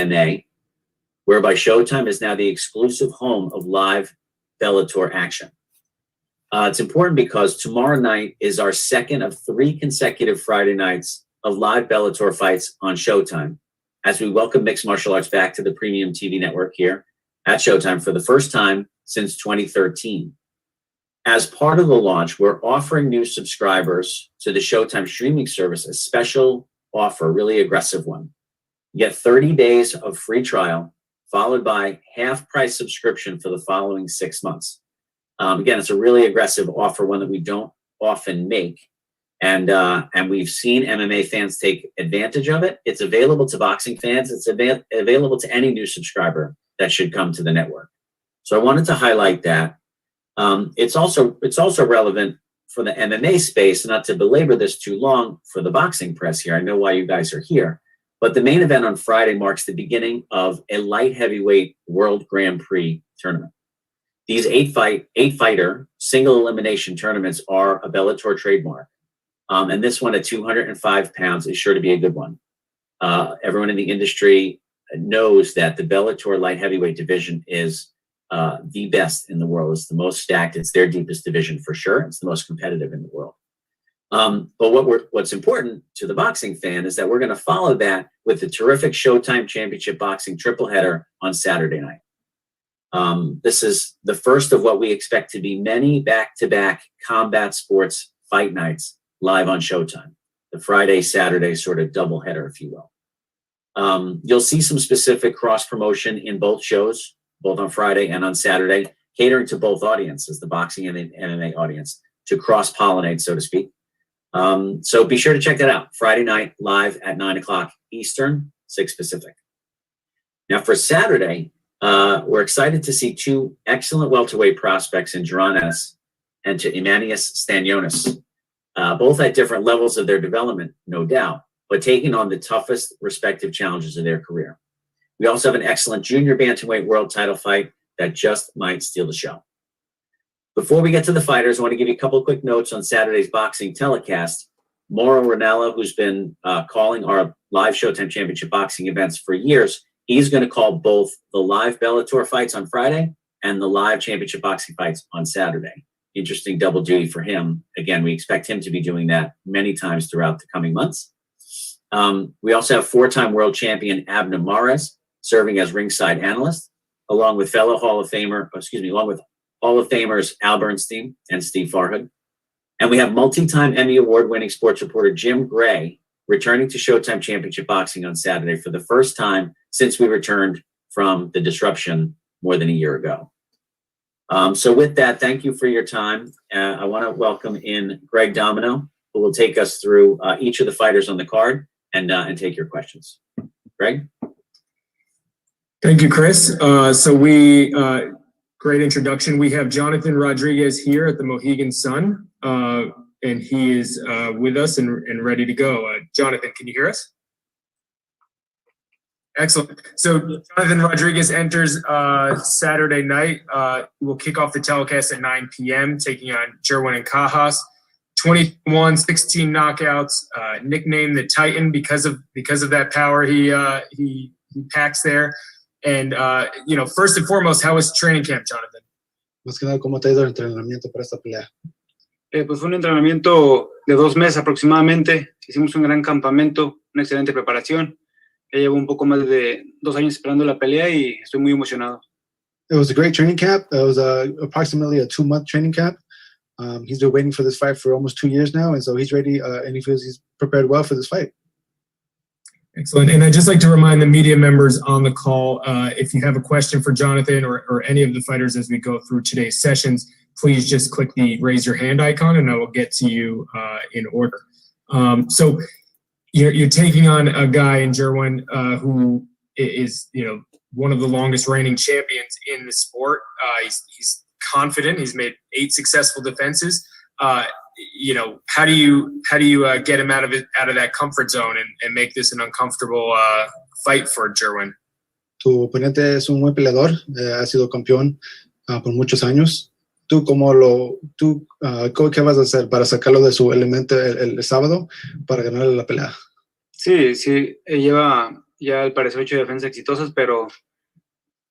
MMA, whereby Showtime is now the exclusive home of live Bellator action. It's important because tomorrow night is our second of 3 consecutive Friday nights of live Bellator fights on Showtime, as we welcome mixed martial arts back to the premium TV network here at Showtime for the first time since 2013. As part of the launch, we're offering new subscribers to the Showtime streaming service a special offer, a really aggressive one. You get 30 days of free trial, followed by half-price subscription for the following 6 months. Again, it's a really aggressive offer, one that we don't often make. And we've seen MMA fans take advantage of it. It's available to boxing fans. It's available to any new subscriber that should come to the network. So I wanted to highlight that. It's also relevant for the MMA space, not to belabor this too long for the boxing press here. I know why you guys are here. But the main event on Friday marks the beginning of a light heavyweight World Grand Prix tournament. These 8-fighter single elimination tournaments are a Bellator trademark. And this one at 205 pounds is sure to be a good one. Everyone in the industry knows that the Bellator light heavyweight division is the best in the world. It's the most stacked. It's their deepest division for sure. It's the most competitive in the world. But what's important to the boxing fan is that we're going to follow that with the terrific Showtime Championship Boxing triple header on Saturday night. This is the first of what we expect to be many back-to-back combat sports fight nights live on Showtime. The Friday, Saturday sort of double header, if you will. You'll see some specific cross-promotion in both shows, both on Friday and on Saturday, catering to both audiences, the boxing and the MMA audience, to cross-pollinate, so to speak. So be sure to check that out. Friday night, live at 9 o'clock Eastern, 6 Pacific. Now for Saturday, we're excited to see 2 excellent welterweight prospects in Jaron Ennis and to Eimantas Stanionis, both at different levels of their development, no doubt, but taking on the toughest respective challenges of their career. We also have an excellent junior bantamweight world title fight that just might steal the show. Before we get to the fighters, I want to give you a couple of quick notes on Saturday's boxing telecast. Mauro Ranella, who's been calling our live Showtime Championship boxing events for years, he's going to call both the live Bellator fights on Friday and the live championship boxing fights on Saturday. Interesting double duty for him. Again, we expect him to be doing that many times throughout the coming months. We also have 4-time world champion Abner Mares serving as ringside analyst, along with Hall of Famers Al Bernstein and Steve Farhood. And we have multi-time Emmy Award-winning sports reporter Jim Gray returning to Showtime Championship Boxing on Saturday for the first time since we returned from the disruption more than a year ago. So with that, thank you for your time. I want to welcome in Greg Domino, who will take us through each of the fighters on the card and take your questions. Greg? Thank you, Chris. Great introduction. We have Jonathan Rodriguez here at the Mohegan Sun, and he is with us and ready to go. Jonathan, can you hear us? Excellent. So Jonathan Rodriguez enters Saturday night. We'll kick off the telecast at 9 p.m., taking on Gerwin Ancajas. 21, 16 knockouts, nicknamed the Titan because of that power he packs there. And, first and foremost, how was training camp, Jonathan? Más que nada, ¿cómo te ha ido el entrenamiento para esta pelea? Pues fue un entrenamiento de 2 meses aproximadamente. Hicimos un gran campamento, una excelente preparación. Ya llevo un poco más de 2 años esperando la pelea y estoy muy emocionado. It was a great training camp. It was approximately a 2-month training camp. He's been waiting for this fight for almost 2 years now, and so he's ready, and he feels he's prepared well for this fight. Excellent. And I'd just like to remind the media members on the call, if you have a question for Jonathan or any of the fighters as we go through today's sessions, please just click the raise your hand icon and I will get to you in order. So you're taking on a guy in Gerwin who is, one of the longest reigning champions in the sport. He's confident. He's made 8 successful defenses. How do you get him out of that comfort zone and make this an uncomfortable fight for Gerwin? Tu oponente es un buen peleador, ha sido campeón por muchos años. ¿Qué vas a hacer para sacarlo de su elemento el sábado para ganarle la pelea? Sí, lleva ya al parecer 8 defensas exitosas, pero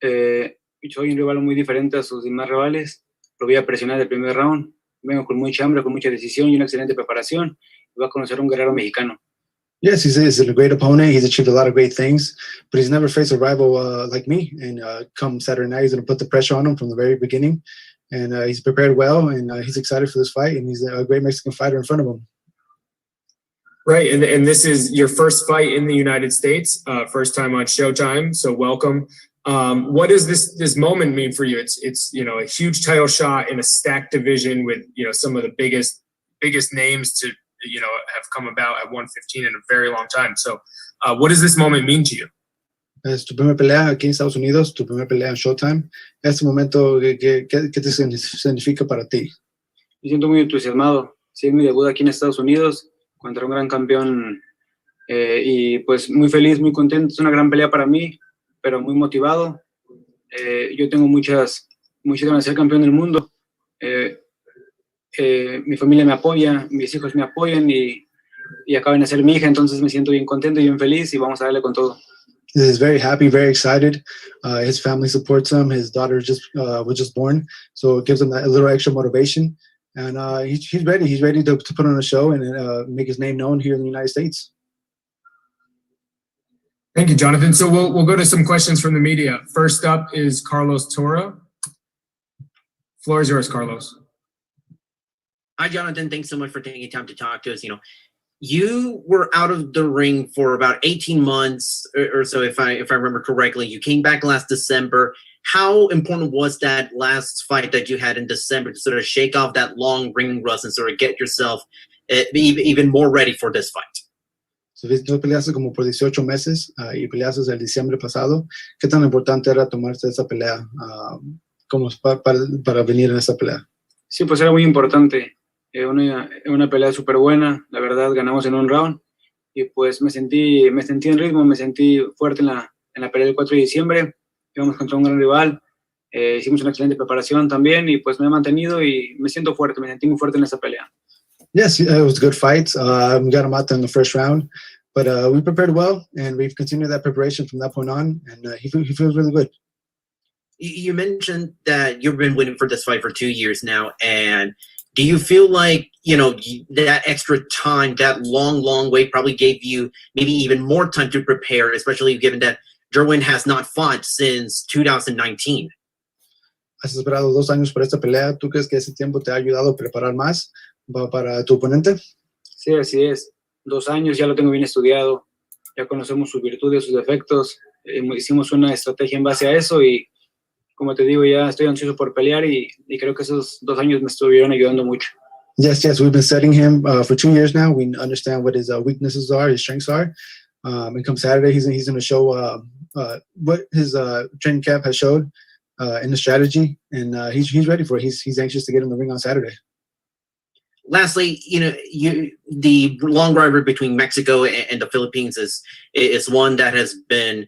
soy un rival muy diferente a sus demás rivales. Lo voy a presionar del primer round. Vengo con mucha hambre, con mucha decisión y una excelente preparación. Va a conocer a un guerrero mexicano. Yes, he's a great opponent. He's achieved a lot of great things, but he's never faced a rival like me. And come Saturday night, he's going to put the pressure on him from the very beginning. And he's prepared well, and he's excited for this fight. And he's a great Mexican fighter in front of him. Right, and this is your first fight in the United States, first time on Showtime. So welcome. What does this moment mean for you? It's a huge title shot in a stacked division with some of the biggest names to have come about at 115 in a very long time. So what does this moment mean to you? Es tu primera pelea aquí en Estados Unidos, tu primera pelea en Showtime. Este momento, ¿qué te significa para ti? Me siento muy entusiasmado. Sí, es mi debut aquí en Estados Unidos contra un gran campeón y pues muy feliz, muy contento. Es una gran pelea para mí, pero muy motivado. Yo tengo muchas ganas de ser campeón del mundo. Mi familia me apoya, mis hijos me apoyan y acaban de ser mi hija, entonces me siento bien contento y bien feliz y vamos a darle con todo. He's very happy, very excited. His family supports him. His daughter was just born, so it gives him a little extra motivation. And he's ready. He's ready to put on a show and make his name known here in the United States. Thank you, Jonathan. So we'll go to some questions from the media. First up is Carlos Tora. Floor is yours, Carlos. Hi, Jonathan. Thanks so much for taking time to talk to us. You were out of the ring for about 18 months or so, if I remember correctly. You came back last December. How important was that last fight that you had in December to sort of shake off that long ring rust and sort of get yourself even more ready for this fight? So, tú peleaste como por 18 meses y peleaste el diciembre pasado. ¿Qué tan importante era tomarse esa pelea como para venir en esa pelea? Sí, pues era muy importante. Una pelea súper buena, la verdad, ganamos en un round y pues me sentí en ritmo, me sentí fuerte en la pelea del 4 de diciembre, íbamos contra un gran rival, hicimos una excelente preparación también y pues me he mantenido y me siento fuerte, me sentí muy fuerte en esa pelea. Yes, it was a good fight. We got him out there in the first round, but we prepared well and we've continued that preparation from that point on, and he feels really good. You mentioned that you've been waiting for this fight for 2 years now, and do you feel like, that extra time, that long wait probably gave you maybe even more time to prepare, especially given that Gerwin has not fought since 2019? Has esperado 2 años por esta pelea. ¿Tú crees que ese tiempo te ha ayudado a preparar más para tu oponente? Sí, así es. 2 años, ya lo tengo bien estudiado, ya conocemos sus virtudes, sus defectos, hicimos una estrategia en base a eso y como te digo, ya estoy ansioso por pelear y creo que esos 2 años me estuvieron ayudando mucho. Yes, we've been studying him for 2 years now. We understand what his weaknesses are, his strengths are. And come Saturday, he's going to show what his training camp has showed in the strategy, and he's ready for it. He's anxious to get in the ring on Saturday. Lastly, the long rivalry between Mexico and the Philippines is one that has been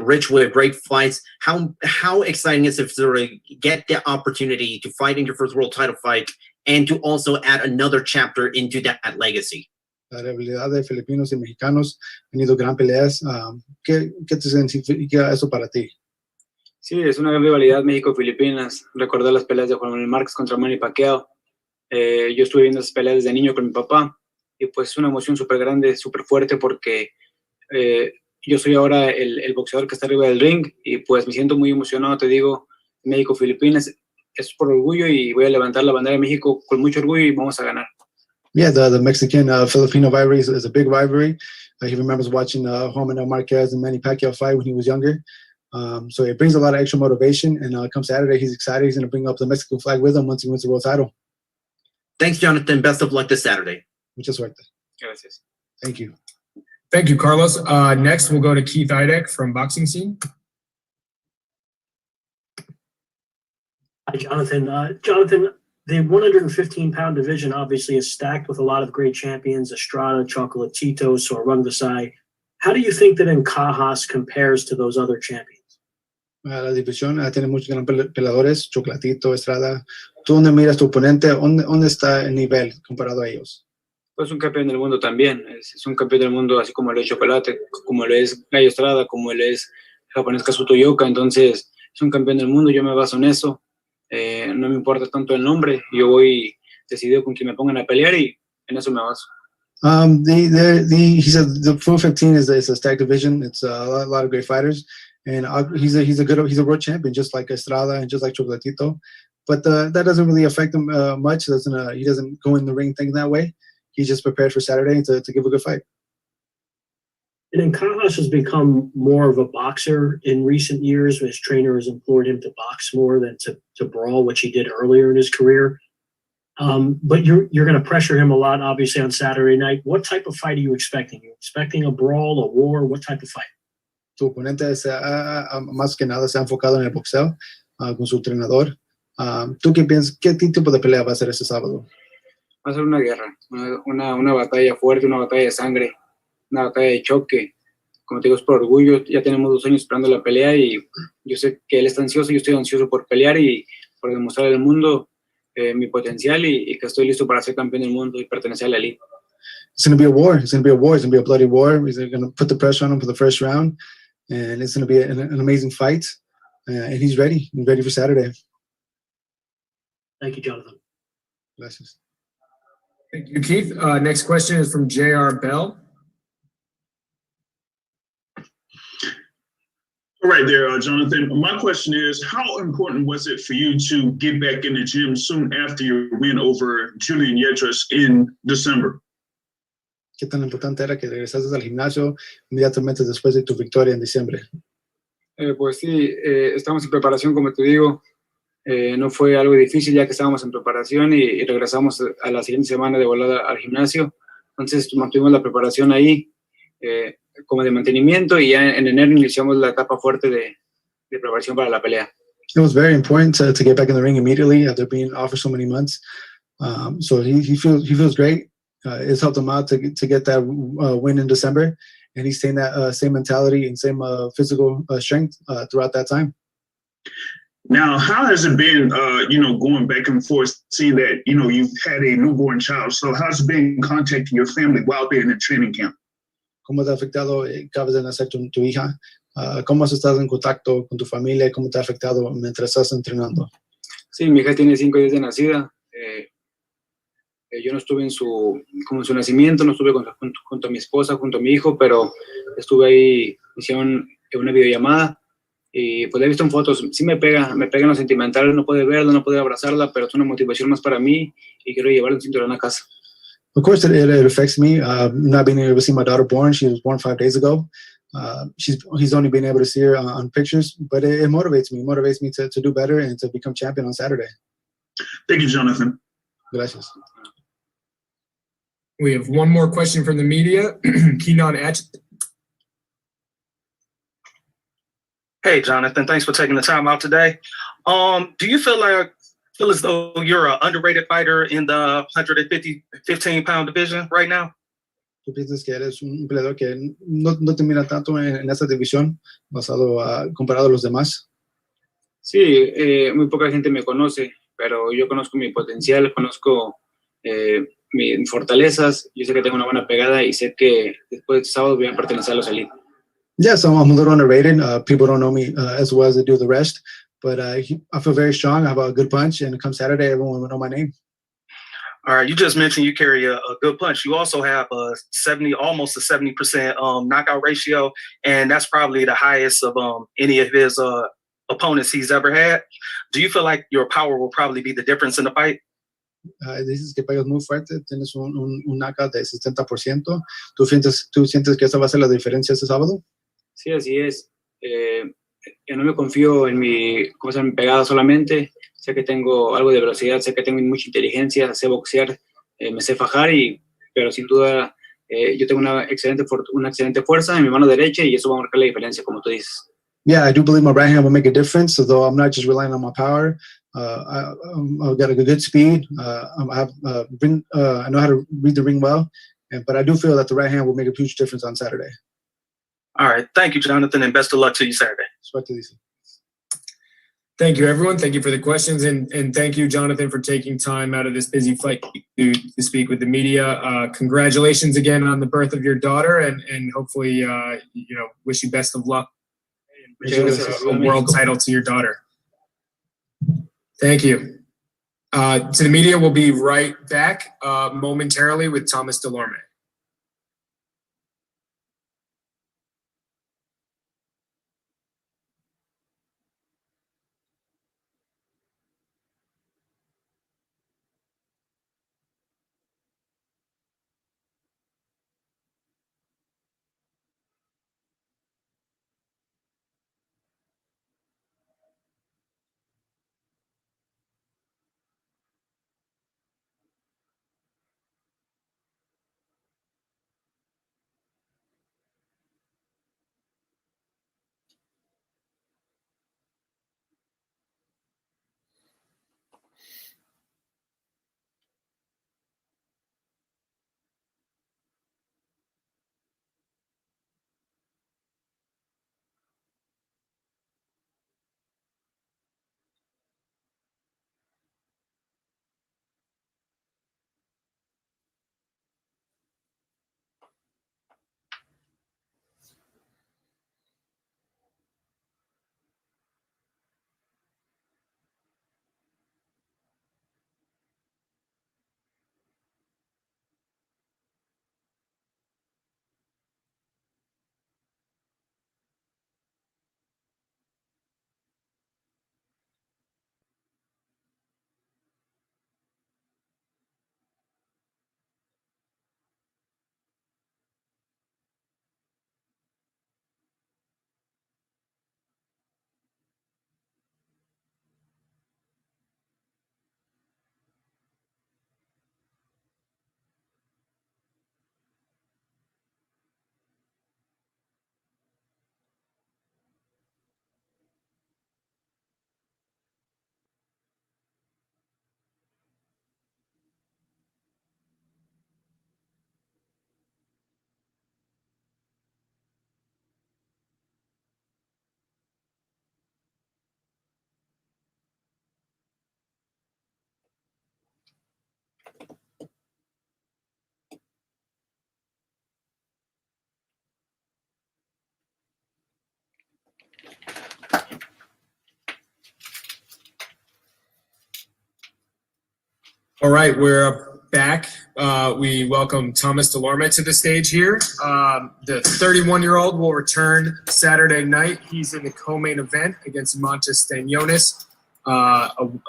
rich with great fights. How exciting is it to sort of get the opportunity to fight in your first world title fight and to also add another chapter into that legacy? La rivalidad de filipinos y mexicanos han ido gran peleas. ¿Qué te significa eso para ti? Sí, es una gran rivalidad México-Filipinas. Recordar las peleas de Juan Manuel Márquez contra Manny Pacquiao. Yo estuve viendo esas peleas desde niño con mi papá y pues es una emoción súper grande, súper fuerte porque yo soy ahora el boxeador que está arriba del ring y pues me siento muy emocionado, te digo, México-Filipinas es por orgullo y voy a levantar la bandera de México con mucho orgullo y vamos a ganar. Yeah, the Mexican-Filipino rivalry is a big rivalry. He remembers watching Juan Manuel Marquez and Manny Pacquiao fight when he was younger. So it brings a lot of extra motivation, and come Saturday, he's excited. He's going to bring up the Mexican flag with him once he wins the world title. Thanks, Jonathan. Best of luck this Saturday. Mucha suerte. Gracias. Thank you. Thank you, Carlos. Next, we'll go to Keith Idek from Boxing Scene. Hi, Jonathan. Jonathan, the 115-pound division obviously is stacked with a lot of great champions, Estrada, Chocolatito, Sorrungdasai. How do you think that Ancajas compares to those other champions? La división tiene muchos gran peleadores, Chocolatito, Estrada. ¿Tú dónde miras tu oponente? ¿Dónde está el nivel comparado a ellos? pues un campeón del mundo también. Es un campeón del mundo así como lo es Chocolate, como lo es Gallo Estrada, como lo es el japonés Kazuto Yoka. Entonces, es un campeón del mundo, yo me baso en eso. No me importa tanto el nombre, yo voy decidido con que me pongan a pelear y en eso me baso. He said the full 15 is a stacked division. It's a lot of great fighters, and he's a world champion, just like Estrada and just like Chocolatito. But that doesn't really affect him much. He doesn't go in the ring thinking that way. He's just prepared for Saturday to give a good fight. And Ancajas has become more of a boxer in recent years. His trainer has implored him to box more than to brawl, which he did earlier in his career. But you're going to pressure him a lot, obviously, on Saturday night. What type of fight are you expecting? Are you expecting a brawl, a war? What type of fight? Tu oponente más que nada se ha enfocado en el boxeo con su entrenador. ¿Tú qué piensas? ¿Qué tipo de pelea va a ser este sábado? Va a ser una guerra, una batalla fuerte, una batalla de sangre, una batalla de choque. Como te digo, es por orgullo. Ya tenemos 2 años esperando la pelea y yo sé que él está ansioso, yo estoy ansioso por pelear y por demostrar al mundo mi potencial y que estoy listo para ser campeón del mundo y pertenecer a la elite. It's going to be a war. It's going to be a war. It's going to be a bloody war. He's going to put the pressure on him for the first round, and it's going to be an amazing fight. And he's ready. He's ready for Saturday. Thank you, Jonathan. Gracias. Thank you, Keith. Next question is from J.R. Bell. All right there, Jonathan. My question is, how important was it for you to get back in the gym soon after your win over Julian Yetras in December? ¿Qué tan importante era que regresases al gimnasio inmediatamente después de tu victoria en diciembre? Pues sí, estamos en preparación, como te digo. No fue algo difícil ya que estábamos en preparación y regresamos a la siguiente semana de volada al gimnasio. Entonces mantuvimos la preparación ahí como de mantenimiento y ya en enero iniciamos la etapa fuerte de preparación para la pelea. It was very important to get back in the ring immediately after being off for so many months. So he feels great. It's helped him out to get that win in December, and he's taking that same mentality and same physical strength throughout that time. Now, how has it been, going back and forth, seeing that, you've had a newborn child? So how's it been contacting your family while they're in the training camp? ¿Cómo te ha afectado? Acabas de nacer tu hija. ¿Cómo has estado en contacto con tu familia? ¿Cómo te ha afectado mientras estás entrenando? Sí, mi hija tiene 5 días de nacida. Yo no estuve en su nacimiento, no estuve junto a mi esposa, junto a mi hijo, pero estuve ahí, hicieron una videollamada y pues la he visto en fotos. Sí me pega en lo sentimental, no puedo verla, no puedo abrazarla, pero es una motivación más para mí y quiero llevarle un cinturón a casa. Of course, it affects me. Not being able to see my daughter born. She was born 5 days ago. He's only been able to see her on pictures, but it motivates me. It motivates me to do better and to become champion on Saturday. Thank you, Jonathan. Gracias. We have one more question from the media. Keenan Etch. Hey, Jonathan, thanks for taking the time out today. Do you feel as though you're an underrated fighter in the 115-pound division right now? ¿Tú piensas que eres un peleador que no te mira tanto en esta división comparado a los demás? Sí, muy poca gente me conoce, pero yo conozco mi potencial, conozco mis fortalezas. Yo sé que tengo una buena pegada y sé que después de este sábado voy a pertenecer a los Elite. Yeah, so I'm a little underrated. People don't know me as well as they do the rest. But I feel very strong. I have a good punch, and come Saturday, everyone will know my name. All right, you just mentioned you carry a good punch. You also have almost a 70% knockout ratio, and that's probably the highest of any of his opponents he's ever had. Do you feel like your power will probably be the difference in the fight? Dices que pegas muy fuerte, tienes un knockout de 70%. ¿Tú sientes que esa va a ser la diferencia este sábado? Sí, así es. No me confío en mi pegada solamente. Sé que tengo algo de velocidad, sé que tengo mucha inteligencia, sé boxear, me sé fajar, pero sin duda yo tengo una excelente fuerza en mi mano derecha y eso va a marcar la diferencia, como tú dices. Yeah, I do believe my right hand will make a difference, although I'm not just relying on my power. I've got a good speed. I know how to read the ring well, but I do feel that the right hand will make a huge difference on Saturday. All right. Thank you, Jonathan, and best of luck to you Saturday. Suerte, dice. Thank you, everyone. Thank you for the questions, and thank you, Jonathan, for taking time out of this busy flight to speak with the media. Congratulations again on the birth of your daughter, and hopefully, wish you best of luck and a world title to your daughter. Thank you. To the media, we'll be right back momentarily with Thomas Dulorme. All right, we're back. We welcome Thomas Dulorme to the stage here. The 31-year-old will return Saturday night. He's in the co-main event against Eimantas Stanionis.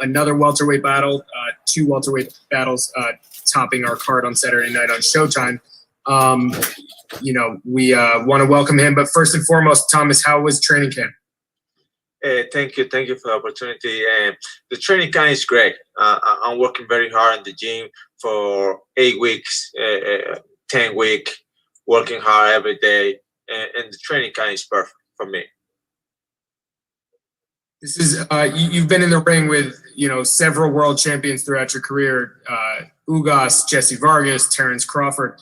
Another welterweight battle, two welterweight battles topping our card on Saturday night on Showtime. We want to welcome him, but first and foremost, Thomas, how was training camp? Thank you for the opportunity. The training camp is great. I'm working very hard in the gym for 8 weeks, 10 weeks, working hard every day, and the training camp is perfect for me. This is you've been in the ring with several world champions throughout your career, Ugas, Jesse Vargas, Terrence Crawford.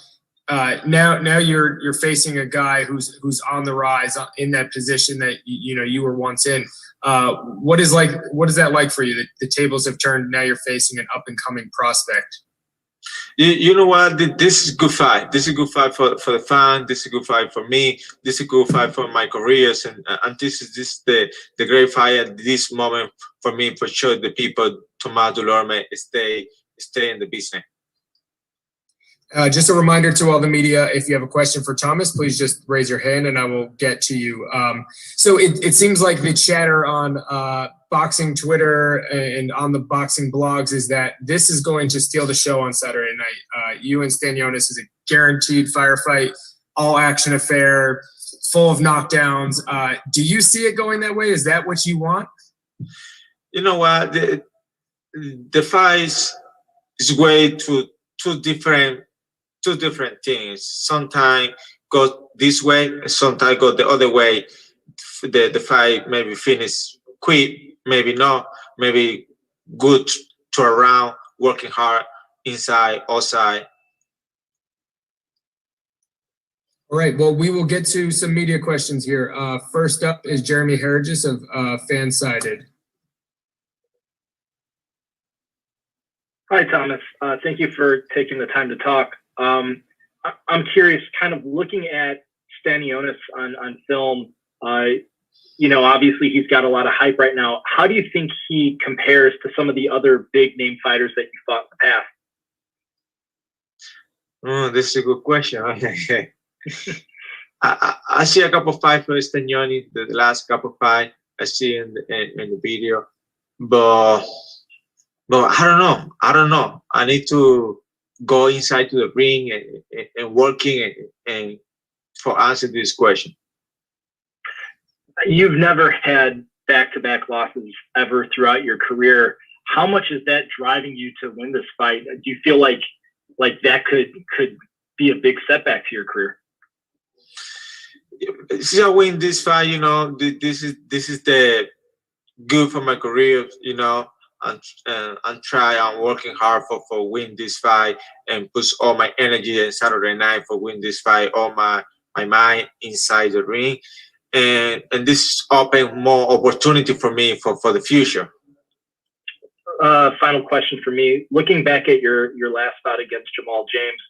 Now you're facing a guy who's on the rise in that position that you were once in. What is that like for you? The tables have turned. Now you're facing an up and coming prospect. You know what? This is a good fight. This is a good fight for the fan. This is a good fight for me. This is a good fight for my careers, and this is the great fight at this moment for me, for sure. The people, Thomas Dulorme, stay in the business. Just a reminder to all the media, if you have a question for Thomas, please just raise your hand and I will get to you. So it seems like the chatter on boxing Twitter and on the boxing blogs is that this is going to steal the show on Saturday night. You and Stanionis is a guaranteed firefight, all action affair, full of knockdowns. Do you see it going that way? Is that what you want? You know what? The fight is way to two different things. Sometimes go this way, and sometimes go the other way. The fight maybe finish quick, maybe not, maybe good to around, working hard, inside, outside. All right, well, we will get to some media questions here. First up is Jeremy Hergis of Fansided. Hi, Thomas. Thank you for taking the time to talk. I'm curious, kind of looking at Stanionis on film, obviously he's got a lot of hype right now. How do you think he compares to some of the other big name fighters that you fought in the past? Oh, this is a good question. I see a couple of fights for Stanionis, the last couple of fights I see in the video, but I don't know. I need to go inside to the ring and working and for answer this question. You've never had back-to-back losses ever throughout your career. How much is that driving you to win this fight? Do you feel like that could be a big setback to your career? Since I win this fight, this is the good for my career, and try. I'm working hard for win this fight and push all my energy on Saturday night for win this fight, all my mind inside the ring, and this open more opportunity for me for the future. Final question for me. Looking back at your last bout against Jamal James,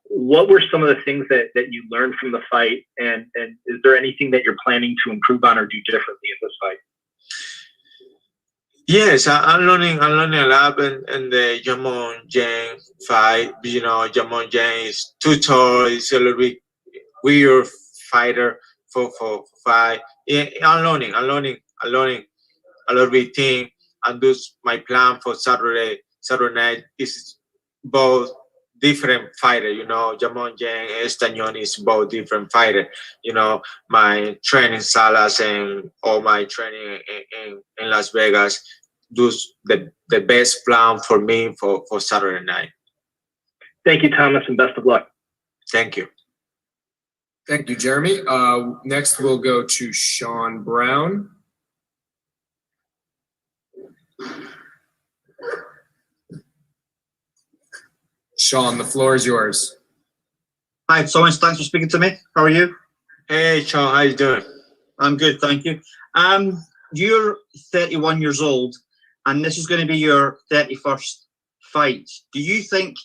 what were some of the things that you learned from the fight, and is there anything that you're planning to improve on or do differently in this fight? Yes, I'm learning a lot in the Jamal James fight. Jamal James is too tall. He's a little bit weird fighter for fight. Yeah, I'm learning a little bit thing. And this my plan for Saturday night is both different fighter. Jamal James and Stanionis both different fighter. My training salas and all my training in Las Vegas. Those the best plan for me for Saturday night. Thank you, Thomas, and best of luck. Thank you. Thank you, Jeremy. Next, we'll go to Sean Brown. Sean, the floor is yours. Hi, Thomas. Thanks for speaking to me. How are you? Hey, Sean. How you doing? I'm good, thank you. You're 31 years old, and this is going to be your 31st fight. Do you think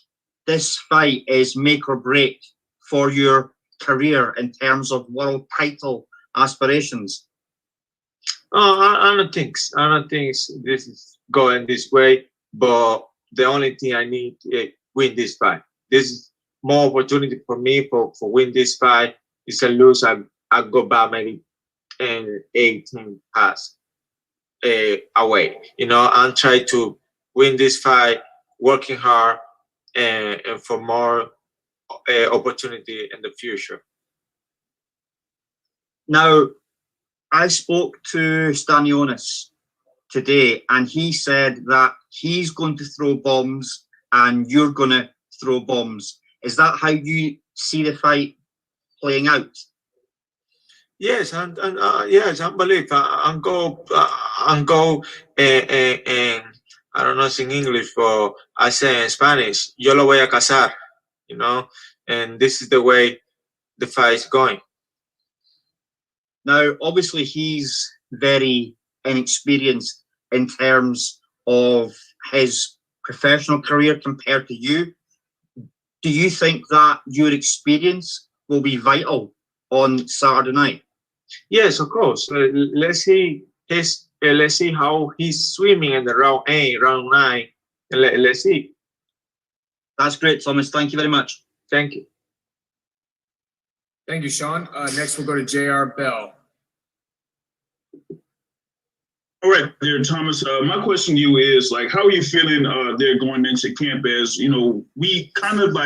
this fight is make or break for your career in terms of world title aspirations? I don't think this is going this way, but the only thing I need is win this fight. This is more opportunity for me for win this fight. If I lose, I go back maybe 18 pass away. I'm trying to win this fight, working hard, and for more opportunity in the future. Now, I spoke to Stanionis today, and he said that he's going to throw bombs and you're going to throw bombs. Is that how you see the fight playing out? Yes, yes, I believe I'm go and I don't know it's in English, but I say in Spanish, yo lo voy a cazar, and this is the way the fight is going. Now, obviously, he's very inexperienced in terms of his professional career compared to you. Do you think that your experience will be vital on Saturday night? Yes, of course. Let's see how he's swimming in the round 8, round 9. Let's see. That's great, Thomas. Thank you very much. Thank you. Thank you, Sean. Next, we'll go to J.R. Bell. All right, there, Thomas. My question to you is, how are you feeling there going into camp? As we kind of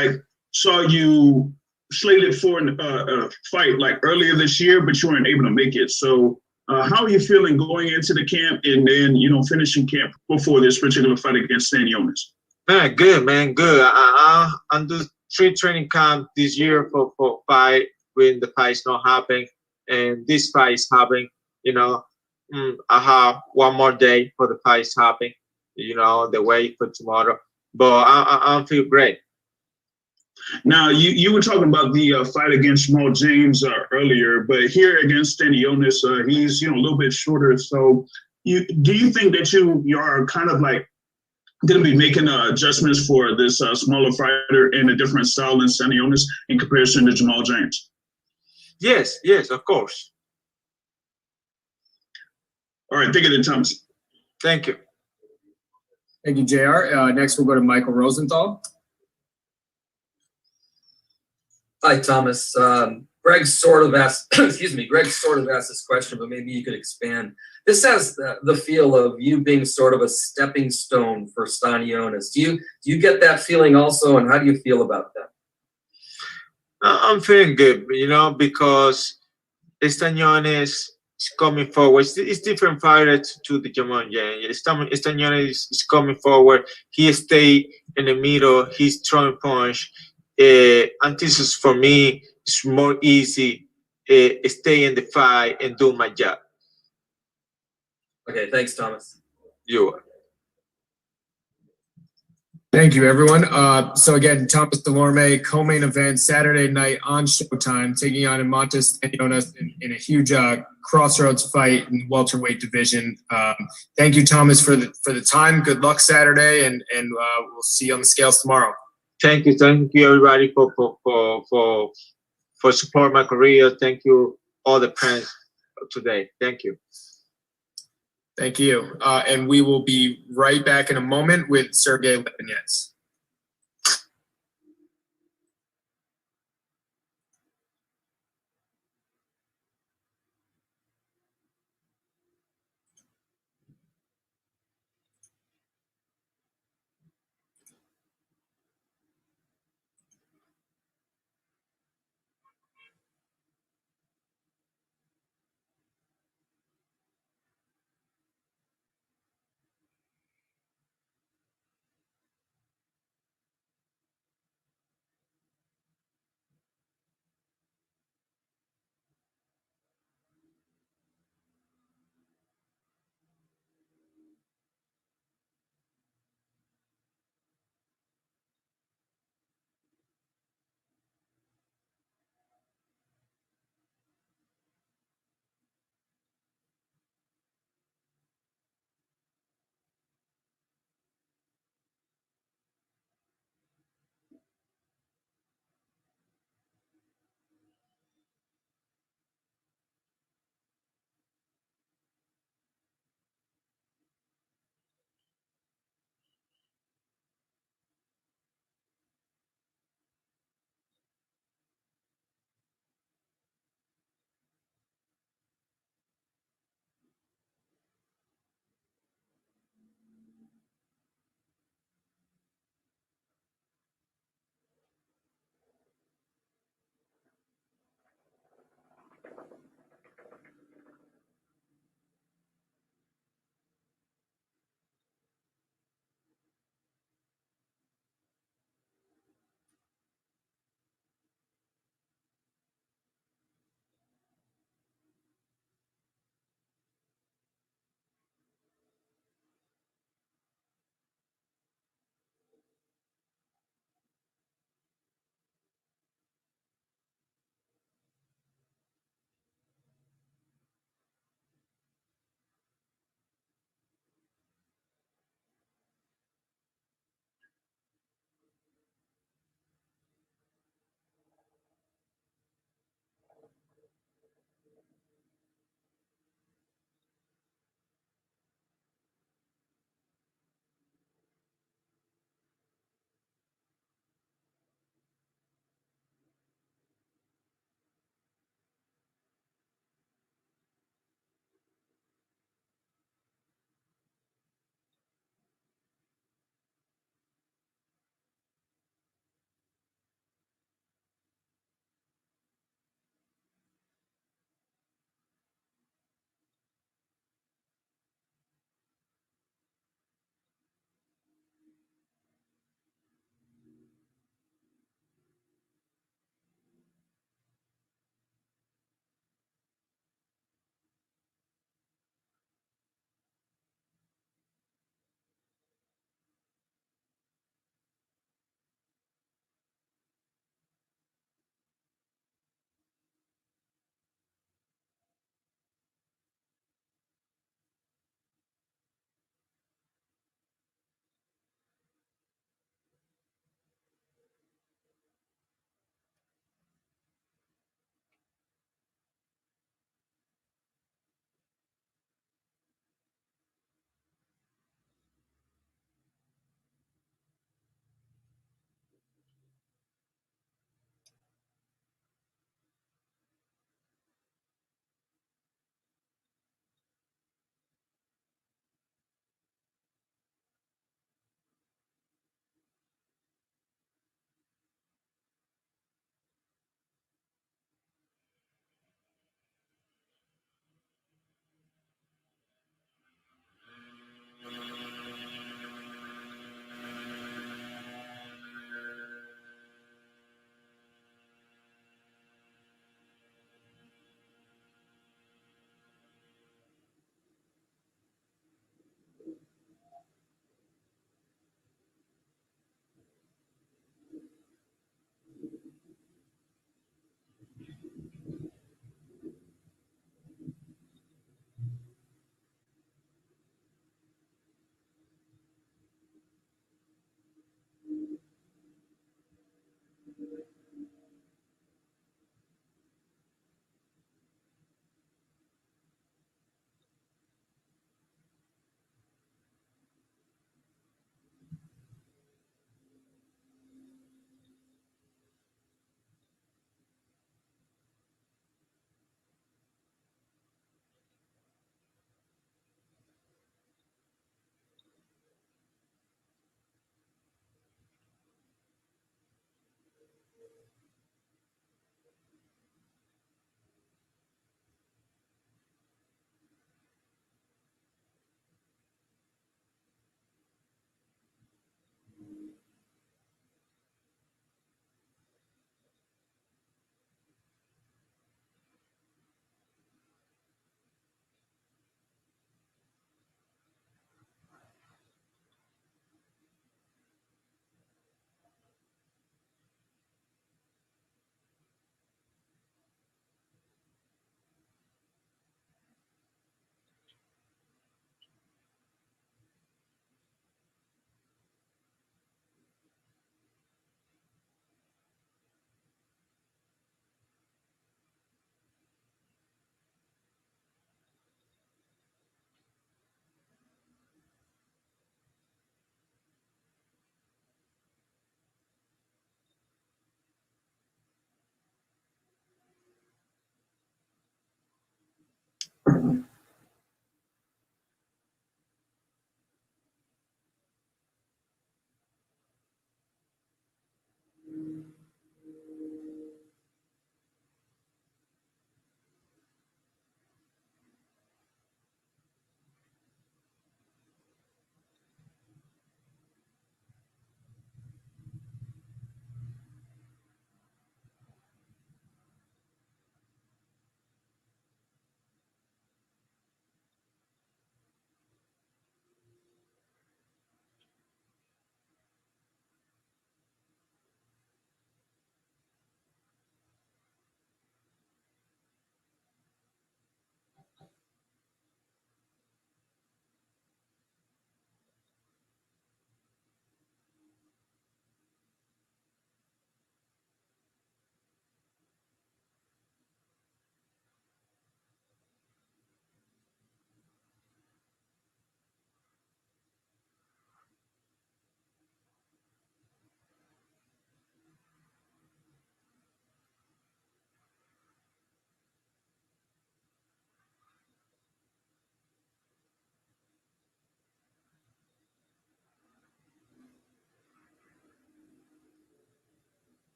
saw you slated for a fight earlier this year, but you weren't able to make it. So, how are you feeling going into the camp and then finishing camp before this particular fight against Stanionis? Man, good, man, good. I'm doing 3 training camp this year for fight when the fight's not happening, and this fight is happening. I have one more day for the fight is happening. The wait for tomorrow, but I feel great. Now, you were talking about the fight against Jamal James earlier, but here against Stanionis, he's a little bit shorter. So, do you think that you are kind of going to be making adjustments for this smaller fighter in a different style than Stanionis in comparison to Jamal James? Yes, of course. All right, thank you, Thomas. Thank you. Thank you, JR. Next, we'll go to Michael Rosenthal. Hi, Thomas. Greg sort of asked, Greg sort of asked this question, but maybe you could expand. This has the feel of you being sort of a stepping stone for Stanionis. Do you get that feeling also, and how do you feel about that? I'm feeling good, because Stanionis is coming forward. It's different fighter to the Jamal James. Stanionis is coming forward. He stay in the middle. He's throwing punch. And this is, for me, it's more easy. Stay in the fight and do my job. Okay, thanks, Thomas. You are. Thank you, everyone. So again, Thomas Dulorme, co-main event Saturday night on Showtime, taking on Eimantas Stanionis in a huge crossroads fight in the welterweight division. Thank you, Thomas, for the time. Good luck Saturday, and we'll see you on the scales tomorrow. Thank you, everybody, for support my career. Thank you, all the fans today. Thank you. Thank you. And we will be right back in a moment with Sergey Lipinets.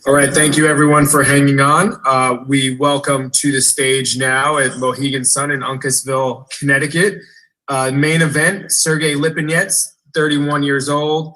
All right, thank you everyone for hanging on. We welcome to the stage now at Mohegan Sun in Uncasville, Connecticut. Main event, Sergey Lipinets, 31 years old,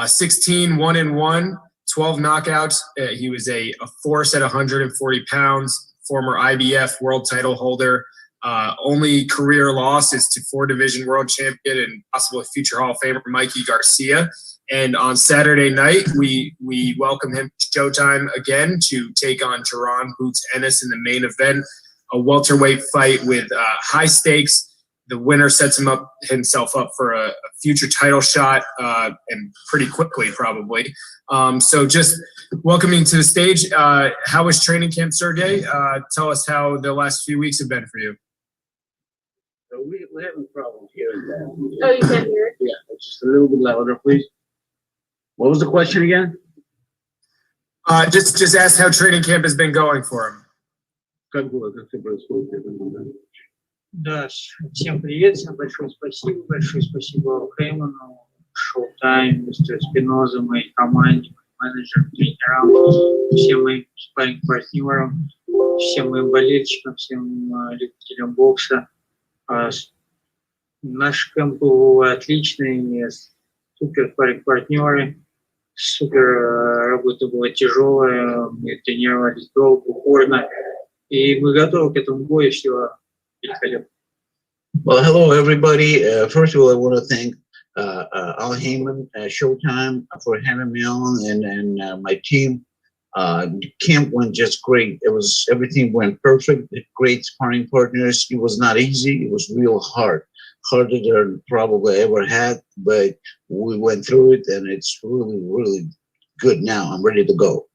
16 1-1, 12 knockouts. He was a force at 140 pounds, former IBF world title holder. Only career loss is to 4-division world champion and possible future Hall of Famer Mikey Garcia. And on Saturday night, we welcome him to Showtime again to take on Jaron Ennis in the main event, a welterweight fight with high stakes. The winner sets himself up for a future title shot, and pretty quickly probably. So just welcoming to the stage. How was training camp, Sergey? Tell us how the last few weeks have been for you. So we're having problems hearing that. Oh, you can't hear it? Yeah, it's just a little bit louder, please. What was the question again? Just ask how training camp has been going for him. Да, всем привет, всем большое спасибо Хейману, Showtime, мистеру Спиноза, моей команде, менеджерам, тренерам, всем моим спарринг-партнерам, всем моим болельщикам, всем любителям бокса. Наш кэмп был отличный, супер спарринг-партнеры, супер работа была тяжелая, мы тренировались долго, упорно, и мы готовы к этому бою, все великолепно. Well, hello everybody. First of all, I want to thank Al Heyman, Showtime, for having me on, and my team. Camp went just great. Everything went perfect. Great sparring partners. It was not easy. It was real hard, harder than probably ever had. But we went through it, and it's really, really good now. I'm ready to go.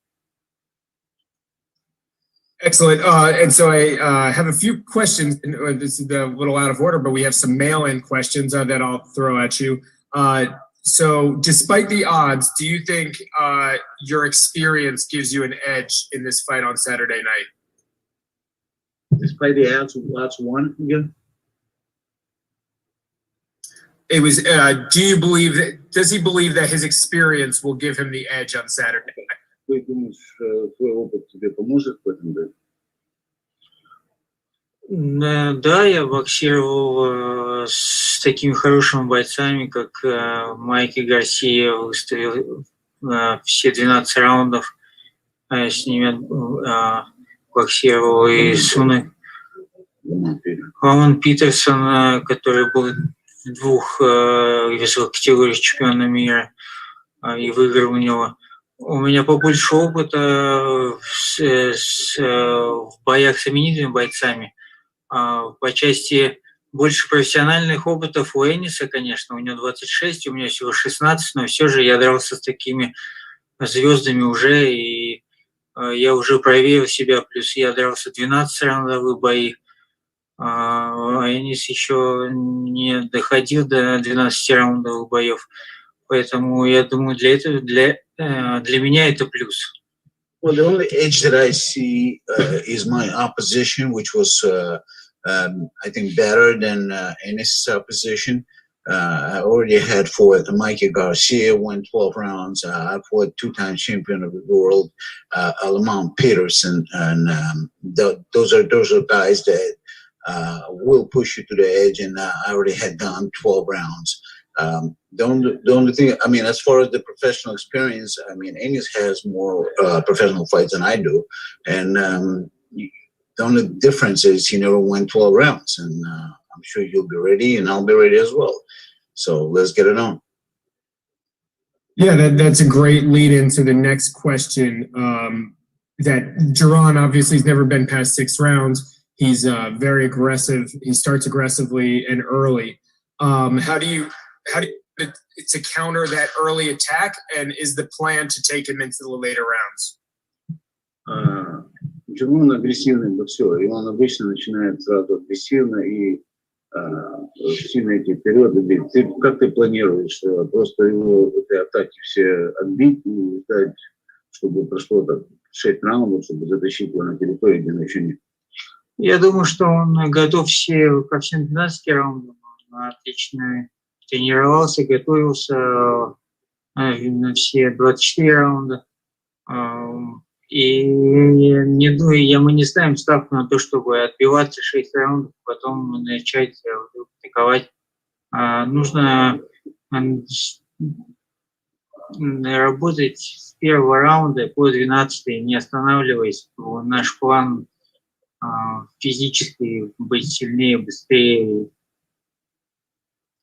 Excellent. And so I have a few questions. This is a little out of order, but we have some mail-in questions that I'll throw at you. So despite the odds, do you think your experience gives you an edge in this fight on Saturday night? Despite the odds, that's one again. It was, does he believe that his experience will give him the edge on Saturday night? Ты думаешь, твой опыт тебе поможет в этом, да? Да, я боксировал с такими хорошими бойцами, как Майки Гарсия, выставил все 12 раундов. С ними боксировал и Суны. Роман Питерсон, который был в 2 весовых категориях чемпиона мира, и выиграл у него. У меня побольше опыта в боях с именитыми бойцами. По части больше профессиональных опытов у Энниса, конечно, у него 26, у меня всего 16, но все же я дрался с такими звездами уже, и я уже проверил себя, плюс я дрался 12 раундовые бои, а Эннис еще не доходил до 12 раундовых боев, поэтому я думаю, для меня это плюс. Well, the only edge that I see is my opposition, which was, I think, better than Ennis' opposition. I already had fought Mikey Garcia, won 12 rounds. I fought 2-time champion of the world, Lamont Peterson, and those are guys that will push you to the edge. And I already had done 12 rounds. The only thing, I mean, as far as the professional experience, I mean, Ennis has more professional fights than I do, and the only difference is he never won 12 rounds, and I'm sure you'll be ready, and I'll be ready as well. So let's get it on. Yeah, that's a great lead into the next question. That Jaron obviously has never been past 6 rounds. He's very aggressive. He starts aggressively and early. How do you to counter that early attack, and is the plan to take him into the later rounds? Джервин агрессивный боксер, и он обычно начинает сразу агрессивно и сильно идти вперед и бить. Как ты планируешь просто его этой атаки все отбить и ждать, чтобы прошло так 6 раундов, чтобы затащить его на территорию, где он еще нет? Я думаю, что он готов ко всем 12 раундам. Он отлично тренировался, готовился на все 24 раунда. И мы не ставим ставку на то, чтобы отбиваться 6 раундов, потом начать атаковать. Нужно работать с 1-го раунда по 12-й, не останавливаясь. Наш план физически быть сильнее, быстрее,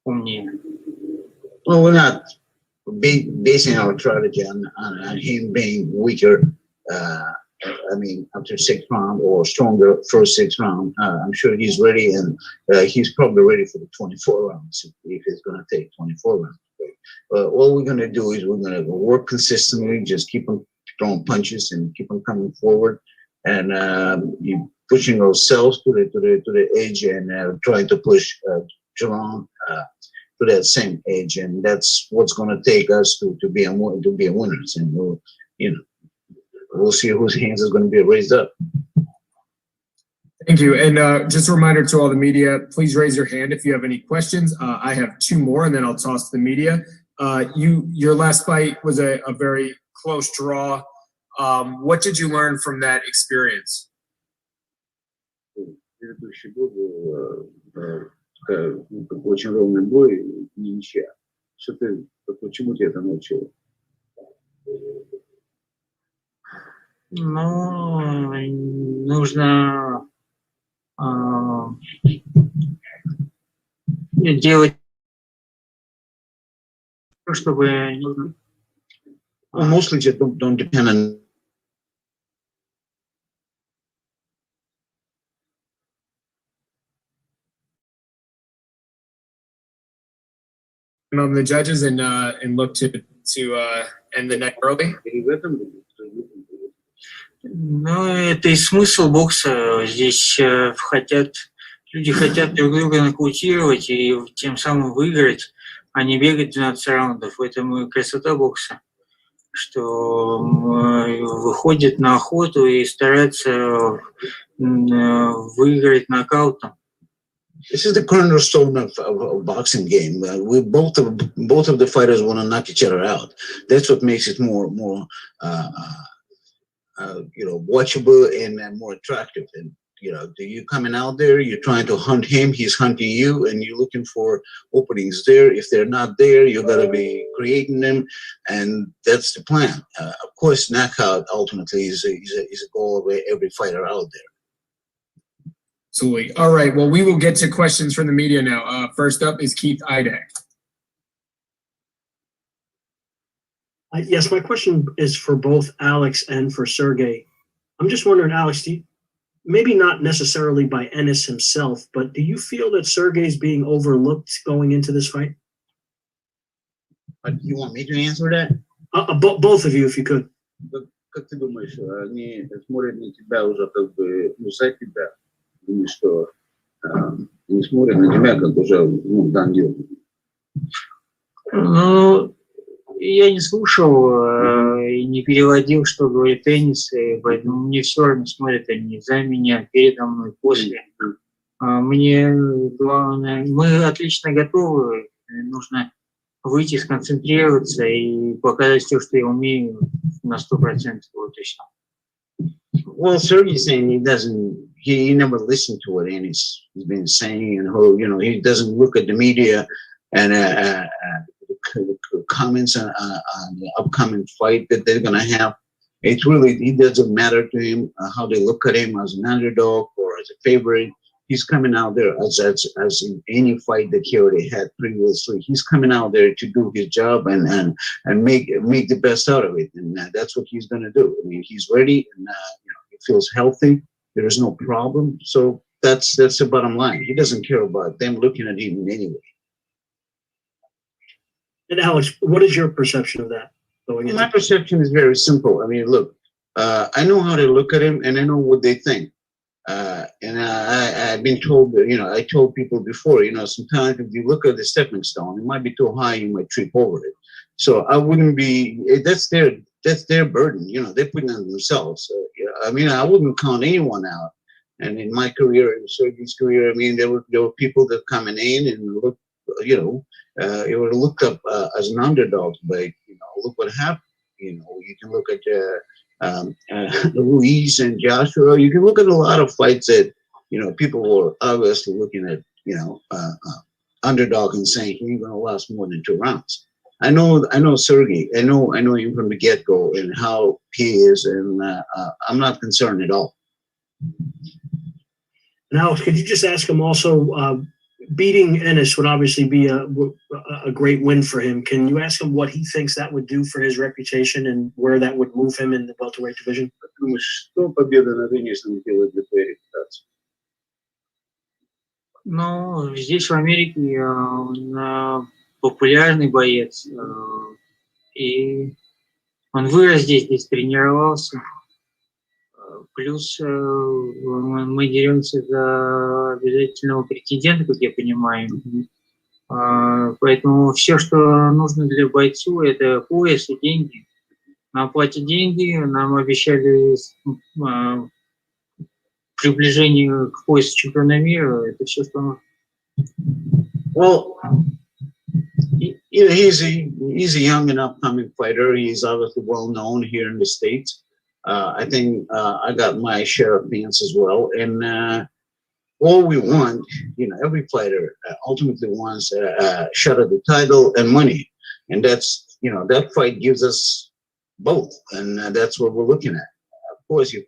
умнее. Well, we're not basing our strategy on him being weaker. I mean, after 6th round or stronger first 6th round, I'm sure he's ready, and he's probably ready for the 24 rounds if he's going to take 24 rounds. All we're going to do is we're going to work consistently, just keep on throwing punches and keep on coming forward, and pushing ourselves to the edge and trying to push Jaron to that same edge, and that's what's going to take us to be a winners, and we'll see whose hands is going to be raised up. Thank you. And just a reminder to all the media, please raise your hand if you have any questions. I have 2 more, and then I'll toss to the media. Your last fight was a very close draw. What did you learn from that experience? Предыдущий год был очень ровный бой, не ничья. Почему тебя это научило? Ну, нужно делать, чтобы... Well, mostly just don't depend on on the judges and look to end the night early. Ну, это и смысл бокса. Здесь люди хотят друг друга нокаутировать и тем самым выиграть, а не бегать 12 раундов. В этом и красота бокса, что выходит на охоту и старается выиграть нокаутом. This is the cornerstone of boxing game. We both of the fighters want to knock each other out. That's what makes it more watchable and more attractive. And you coming out there, you're trying to hunt him, he's hunting you, and you're looking for openings there. If they're not there, you gotta be creating them, and that's the plan. Of course, knockout ultimately is a goal of every fighter out there. Absolutely. All right. Well, we will get to questions from the media now. First up is Keith Idek. Yes, my question is for both Alex and for Sergey. I'm just wondering, Alex, maybe not necessarily by Ennis himself, but do you feel that Sergey's being overlooked going into this fight? You want me to answer that? Both of you, if you could. Как ты думаешь, они смотрят на тебя уже как бы за тебя? Думаю, что не смотрят на тебя, как уже дан дел. Ну, я не слушал и не переводил, что говорит Энис, поэтому мне все равно смотрят они за меня, передо мной, после. Мне главное, мы отлично готовы, нужно выйти, сконцентрироваться и показать все, что я умею на 100%, вот и все. Well, Sergey's saying he never listened to what Ennis has been saying, and he doesn't look at the media and comments on the upcoming fight that they're gonna have. It doesn't matter to him how they look at him as an underdog or as a favorite. He's coming out there as in any fight that he already had previously. He's coming out there to do his job and make the best out of it, and that's what he's gonna do. I mean, he's ready, and he feels healthy. There is no problem. So that's the bottom line. He doesn't care about them looking at him in any way. And Alex, what is your perception of that going into? My perception is very simple. I mean, look, I know how they look at him, and I know what they think. And I've been told, I told people before, sometimes if you look at the stepping stone, it might be too high, you might trip over it. So I wouldn't be, that's their burden, they put it on themselves. I mean, I wouldn't count anyone out. And in my career, in Sergey's career, I mean, there were people that coming in and look, it were looked up as an underdog, but look what happened. You can look at Luis and Joshua. You can look at a lot of fights that people were obviously looking at underdog and saying he ain't gonna last more than 2 rounds. I know Sergey. I know him from the get-go and how he is, and I'm not concerned at all. And Alex, could you just ask him also? Beating Ennis would obviously be a great win for him. Can you ask him what he thinks that would do for his reputation and where that would move him in the welterweight division? Что победа над Энисом делает для твоей репутации? Ну, здесь в Америке он популярный боец, и он вырос здесь тренировался. Плюс мы деремся за обязательного претендента, как я понимаю. Поэтому все, что нужно для бойцу, это пояс и деньги. Нам платят деньги, нам обещали приближение к поясу чемпиона мира. Это все, что нужно. Well, he's a young and upcoming fighter. He's obviously well known here in the States. I think I got my share of fans as well, and all we want, every fighter ultimately wants a shot at the title and money, and that's that fight gives us both, and that's what we're looking at. Of course, if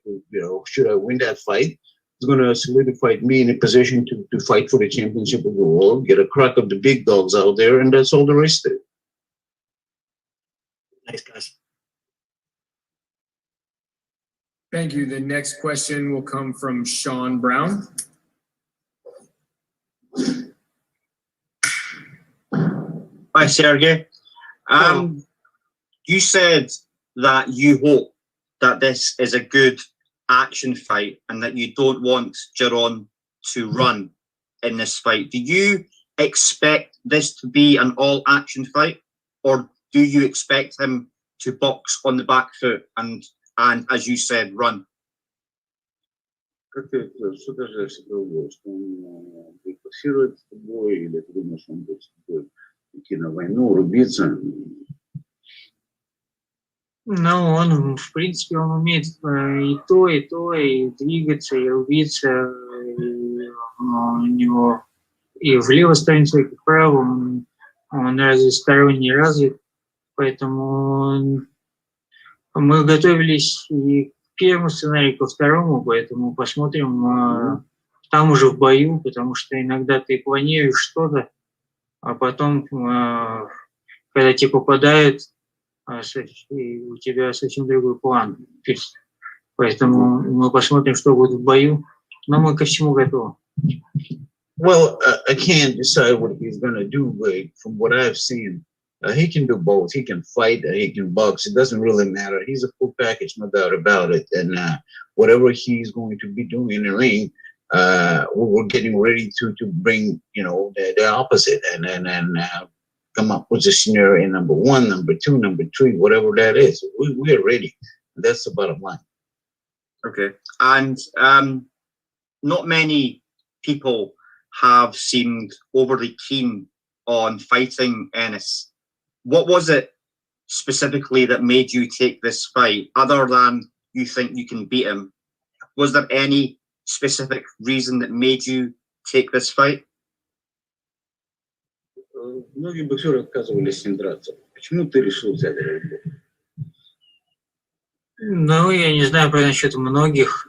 should I win that fight, it's going to solidify me in a position to fight for the championship of the world, get a crack of the big dogs out there, and that's all there is to it. Thanks, guys. Thank you. The next question will come from Sean Brown. Hi, Sergey. You said that you hope that this is a good action fight and that you don't want Jaron to run in this fight. Do you expect this to be an all-action fight, or do you expect him to box on the back foot and as you said, run? Как ты, что ты ожидаешь от другого? Что он будет боксировать с тобой, или ты думаешь, он будет с тобой идти на войну, рубиться? Ну, он, в принципе, он умеет и то, и двигаться, и рубиться, и у него и влево становится, и вправо, он разносторонне развит, поэтому мы готовились и к первому сценарию, и ко второму, поэтому посмотрим там уже в бою, потому что иногда ты планируешь что-то, а потом, когда тебе попадают, у тебя совсем другой план. Поэтому мы посмотрим, что будет в бою, но мы ко всему готовы. Well, I can't decide what he's going to do, but from what I've seen, he can do both. He can fight, he can box. It doesn't really matter. He's a full package, no doubt about it. And whatever he's going to be doing in the ring, we're getting ready to bring, you know, the opposite and come up with a scenario in number 1, number 2, number 3, whatever that is. We are ready. That's the bottom line. Okay. And not many people have seemed overly keen on fighting Ennis. What was it specifically that made you take this fight, other than you think you can beat him? Was there any specific reason that made you take this fight? Многие боксеры отказывались с ним драться. Почему ты решил взять его? Ну, я не знаю про насчет многих.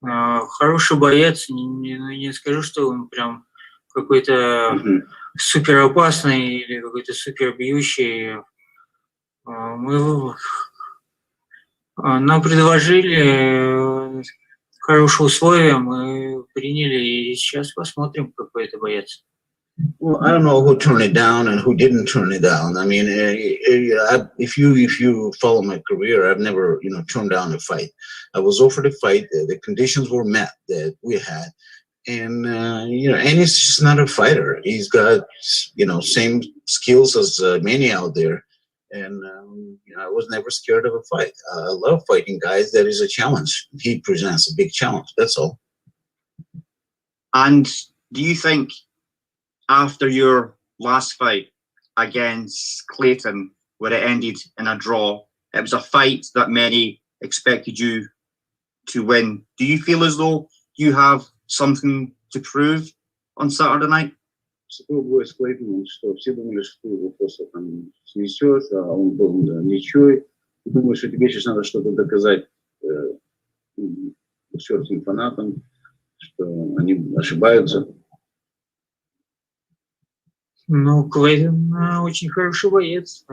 Хороший боец, не скажу, что он прям какой-то супер опасный или какой-то супер бьющий. Нам предложили хорошие условия, мы приняли, и сейчас посмотрим, какой это боец. Well, I don't know who turned it down and who didn't turn it down. I mean, if you follow my career, I've never, you know, turned down a fight. I was offered a fight. The conditions were met that we had, and you know, and he's just not a fighter. He's got, you know, same skills as many out there, and you know, I was never scared of a fight. I love fighting guys. That is a challenge. He presents a big challenge. That's all. And do you think, after your last fight against Clayton, where it ended in a draw, it was a fight that many expected you to win. Do you feel as though you have something to prove on Saturday night? С Клейтоном, что все думали, что ты его просто там снесешь, а он был ничего. Ты думаешь, что тебе сейчас надо что-то доказать боксерским фанатам, что они ошибаются. Ну, Клейтон очень хороший боец.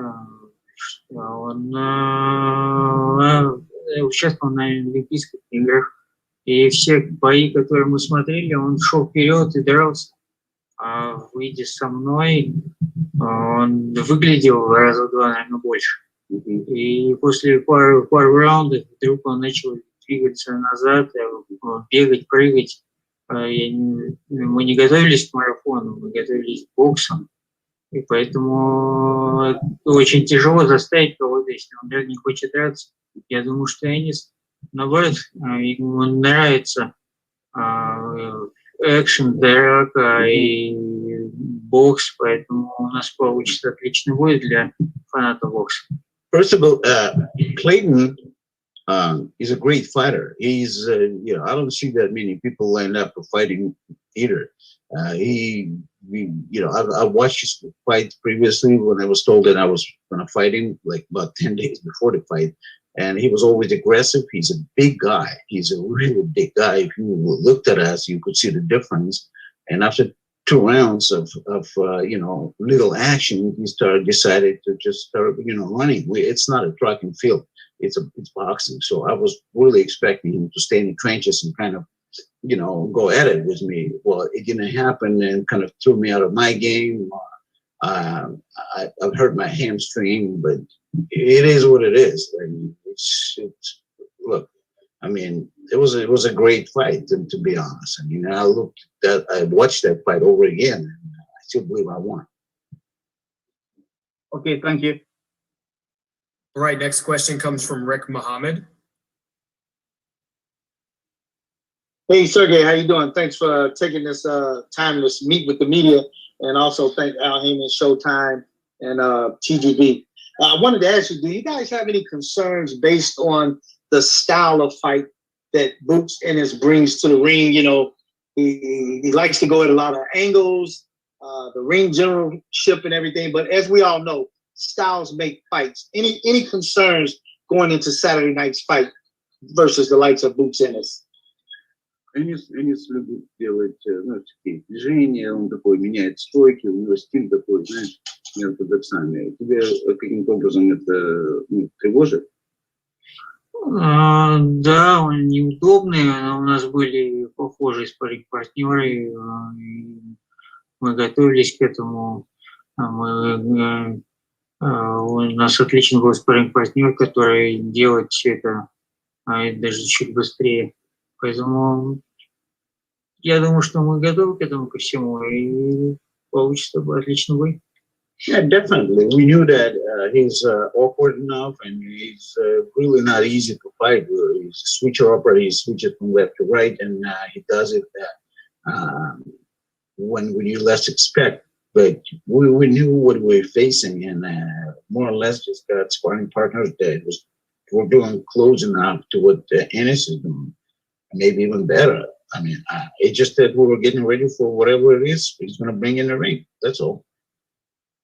Он участвовал на Олимпийских играх. И все бои, которые мы смотрели, он шел вперед и дрался. Выйдя со мной, он выглядел раза в 2, наверное, больше. И после пары раундов вдруг он начал двигаться назад, бегать, прыгать. Мы не готовились к марафону, мы готовились к боксу. И поэтому очень тяжело заставить кого-то, если он даже не хочет драться. Я думаю, что Энис, наоборот, ему нравится экшен, драка и бокс, поэтому у нас получится отличный бой для фанатов бокса. First of all, Clayton is a great fighter. He's, you know, I don't see that many people lined up for fighting either. You know, I watched his fight previously when I was told that I was going to fight him, like about 10 days before the fight. And he was always aggressive. He's a big guy. He's a really big guy. If you looked at us, you could see the difference. And after 2 rounds of you know, little action, he decided to just start, you know, running. It's not a track and field. It's boxing. So I was really expecting him to stay in the trenches and kind of, you know, go at it with me. Well, it didn't happen and kind of threw me out of my game. I've hurt my hamstring, but it is what it is. I mean, it's look. I mean, it was a great fight, to be honest. I mean, I watched that fight over again, and I still believe I won. Okay, thank you. All right, next question comes from Rick Muhammad. Hey, Sergey, how you doing? Thanks for taking this time to meet with the media, and also thank Al Heyman, Showtime, and TGB. I wanted to ask you, do you guys have any concerns based on the style of fight that Boots Ennis brings to the ring? You know, he likes to go at a lot of angles, the ring generalship and everything. But as we all know, styles make fights. Any concerns going into Saturday night's fight versus the likes of Boots Ennis? Энис любит делать, ну, такие движения, он такой меняет стойки, у него стиль такой, знаешь, неортодоксальный. Тебе каким-то образом это тревожит? Да, он неудобный, но у нас были похожие спарринг-партнеры, и мы готовились к этому. У нас отличный был спарринг-партнер, который делает все это даже чуть быстрее. Поэтому я думаю, что мы готовы к этому ко всему, и получится отличный бой. Yeah, definitely. We knew that he's awkward enough, and he's really not easy to fight. He's a switcher upper. He switches from left to right, and he does it when you less expect. But we knew what we were facing, and more or less just got sparring partners that were doing close enough to what Ennis is doing, maybe even better. I mean, it's just that we were getting ready for whatever it is he's going to bring in the ring. That's all.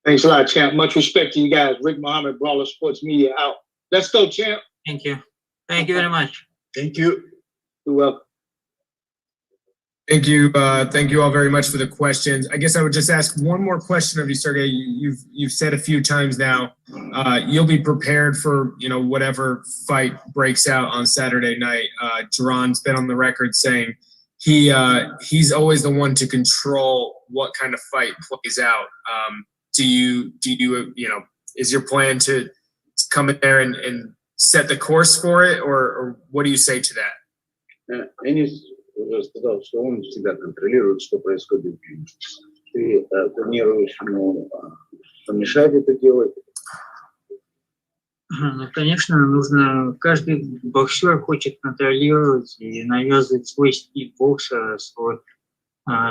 Thanks a lot, champ. Much respect to you guys. Rick Muhammad, Brawler Sports Media, out. Let's go, champ. Thank you. Thank you very much. Thank you. You're welcome. Thank you. Thank you all very much for the questions. I guess I would just ask one more question of you, Sergey. You've said a few times now, you'll be prepared for, you know, whatever fight breaks out on Saturday night. Jaron's been on the record saying he's always the one to control what kind of fight plays out. Do you know, is your plan to come in there and set the course for it, or what do you say to that? Энис уже сказал, что он всегда контролирует, что происходит в рингу. Ты планируешь ему помешать это делать? Ну, конечно, нужно, каждый боксер хочет контролировать и навязывать свой стиль бокса,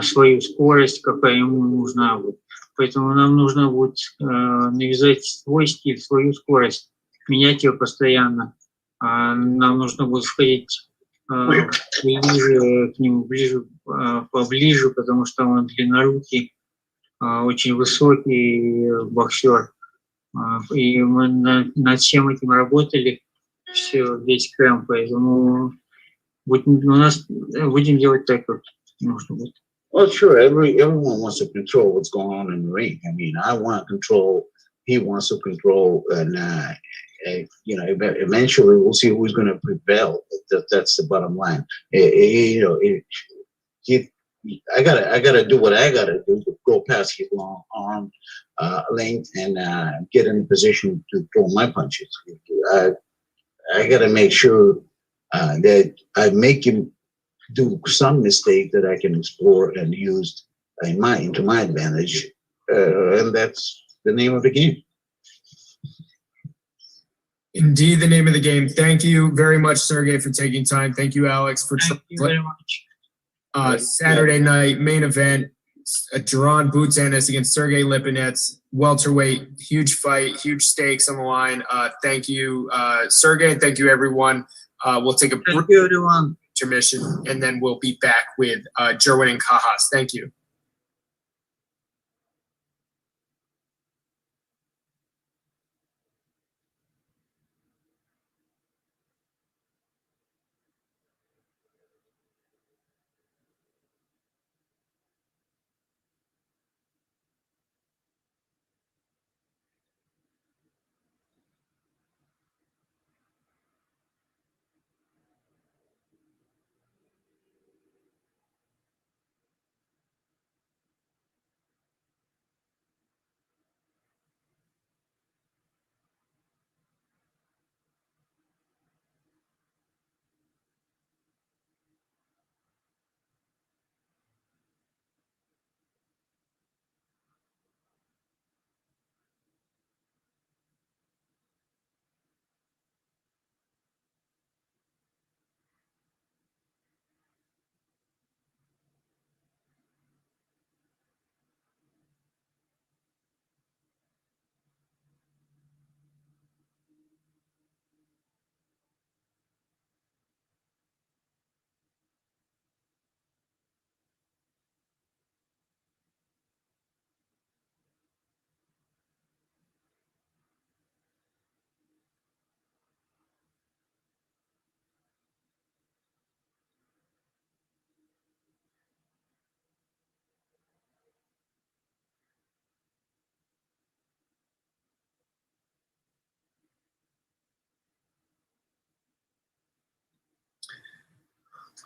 свою скорость, какая ему нужна будет. Поэтому нам нужно будет навязать свой стиль, свою скорость, менять ее постоянно. Нам нужно будет входить ближе к нему, поближе, потому что он длиннорукий, очень высокий боксер. И мы над всем этим работали весь кэмп, поэтому будем делать так, как нужно будет. Well, sure. Everyone wants to control what's going on in the ring. I mean, I want control. He wants to control, and you know, eventually we'll see who's going to prevail. That's the bottom line. You know, I gotta do what I gotta do to go past his long arm length and get in a position to throw my punches. I gotta make sure that I make him do some mistake that I can explore and use into my advantage, and that's the name of the game. Indeed, the name of the game. Thank you very much, Sergey, for taking time. Thank you, Alex, for Thank you very much. Saturday night main event. Jaron Boots Ennis against Sergey Lipinets, welterweight, huge fight, huge stakes on the line. Thank you, Sergey, and thank you, everyone. We'll take a brief intermission, and then we'll be back with Gerwin Ancajas. Thank you.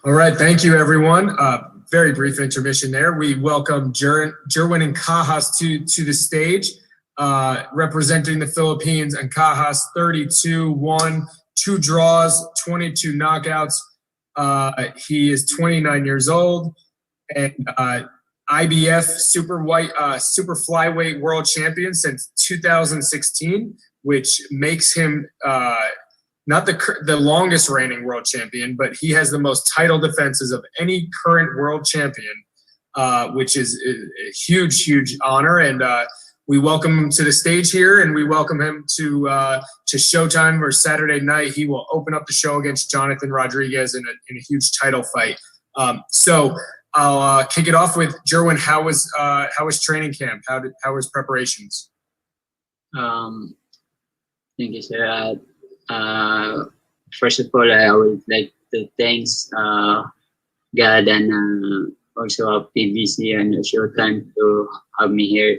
All right, thank you, everyone. Very brief intermission there. We welcome Gerwin Ancajas to the stage. Representing the Philippines, Ancajas, 32-1, 2 draws, 22 knockouts. He is 29 years old and IBF super flyweight world champion since 2016, which makes him not the longest reigning world champion, but he has the most title defenses of any current world champion, which is a huge honor. And we welcome him to the stage here, and we welcome him to Showtime or Saturday night. He will open up the show against Jonathan Rodriguez in a huge title fight. So I'll kick it off with Gerwin. How was training camp? How was preparations? Thank you, sir. First of all, I would like to thank God and also PBC and Showtime to have me here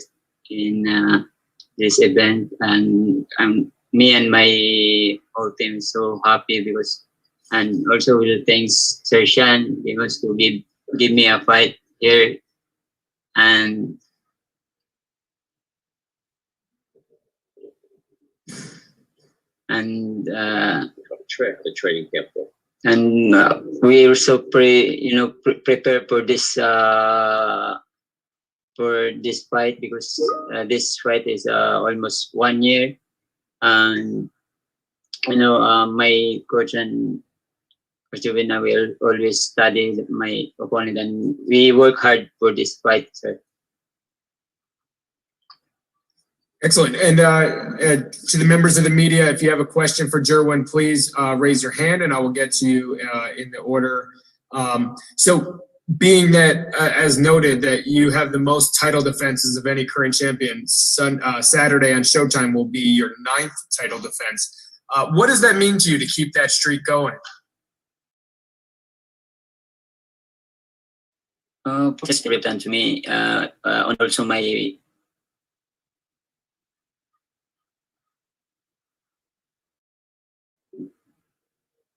in this event, and me and my whole team is so happy because, and also will thanks Sir Shan because to give me a fight here, and the training camp. And we also prepare for this fight because this fight is almost 1 year, and my coach and Coach Gerwin will always study my opponent, and we work hard for this fight, sir. Excellent. And to the members of the media, if you have a question for Gerwin, please raise your hand and I will get to you in the order. So being that, as noted, that you have the most title defenses of any current champion, Saturday on Showtime will be your 9th title defense. What does that mean to you to keep that streak going? Just important to me, and also my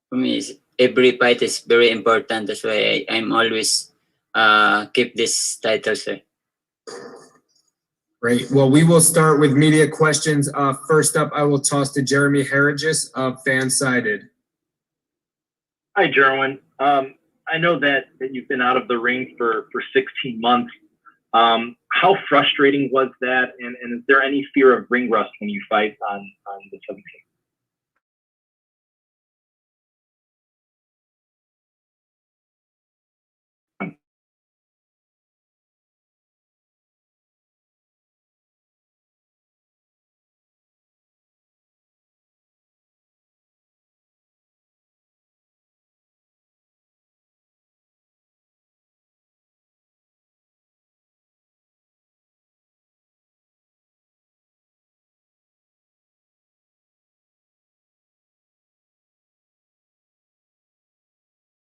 for me, every fight is very important. That's why I'm always keep this title, sir. Great. Well, we will start with media questions. First up, I will toss to Jeremy Harrages of Fansided. Hi, Gerwin. I know that you've been out of the ring for 16 months. How frustrating was that? And is there any fear of ring rust when you fight on the 17th?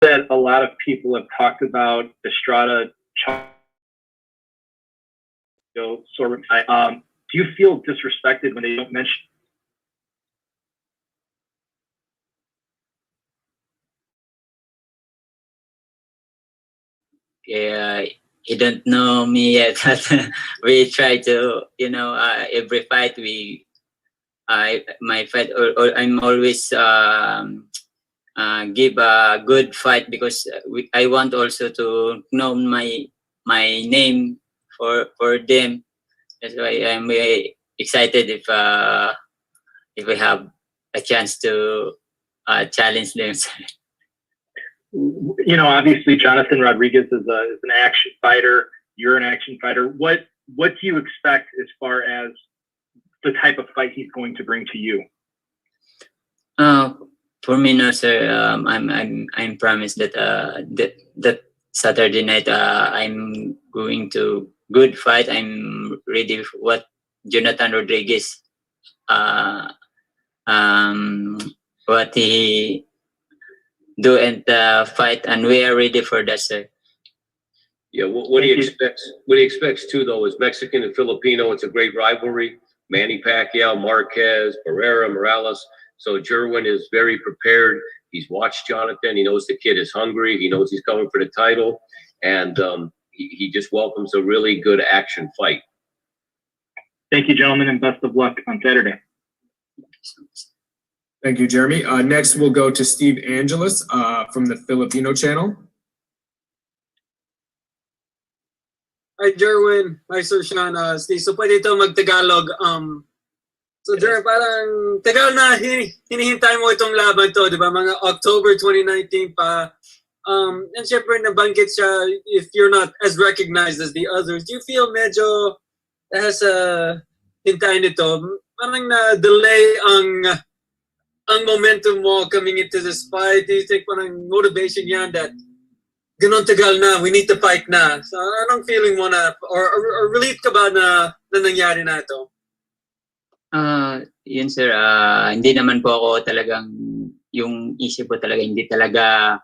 That a lot of people have talked about Estrada, sort of. Do you feel disrespected when they don't mention? Yeah, he don't know me yet. We try to, every fight my fight, or I'm always give a good fight because I want also to know my name for them. That's why I'm very excited if we have a chance to challenge them. Obviously Jonathan Rodriguez is an action fighter. You're an action fighter. What do you expect as far as the type of fight he's going to bring to you? For me, no, sir. I'm promised that that Saturday night I'm going to good fight. I'm ready for what Jonathan Rodriguez what he do and fight, and we are ready for that, sir. Yeah, what he expects. What he expects too, though, is Mexican and Filipino. It's a great rivalry. Manny Pacquiao, Marquez, Barrera, Morales. So Gerwin is very prepared. He's watched Jonathan. He knows the kid is hungry. He knows he's coming for the title. And he just welcomes a really good action fight. Thank you, gentlemen, and best of luck on Saturday. Thank you, Jeremy. Next, we'll go to Steve Angeles from the Filipino channel. Hi, Gerwin. Hi, Sir Sean. Steve, so pwede ito mag-Tagalog. So, Gerwin, parang tagal na hinihintay mo itong laban to, di ba? Mga October 2019 pa. And syempre, nabanggit siya, if you're not as recognized as the others, do you feel medyo as hintayin nito? Parang na-delay ang momentum mo coming into this fight? Do you think parang motivation yan that ganon tagal na, we need to fight na? So anong feeling mo na, or relief ka ba na nangyari na ito? Yun sir, hindi naman po ako talagang, yung isip ko talaga, hindi talaga,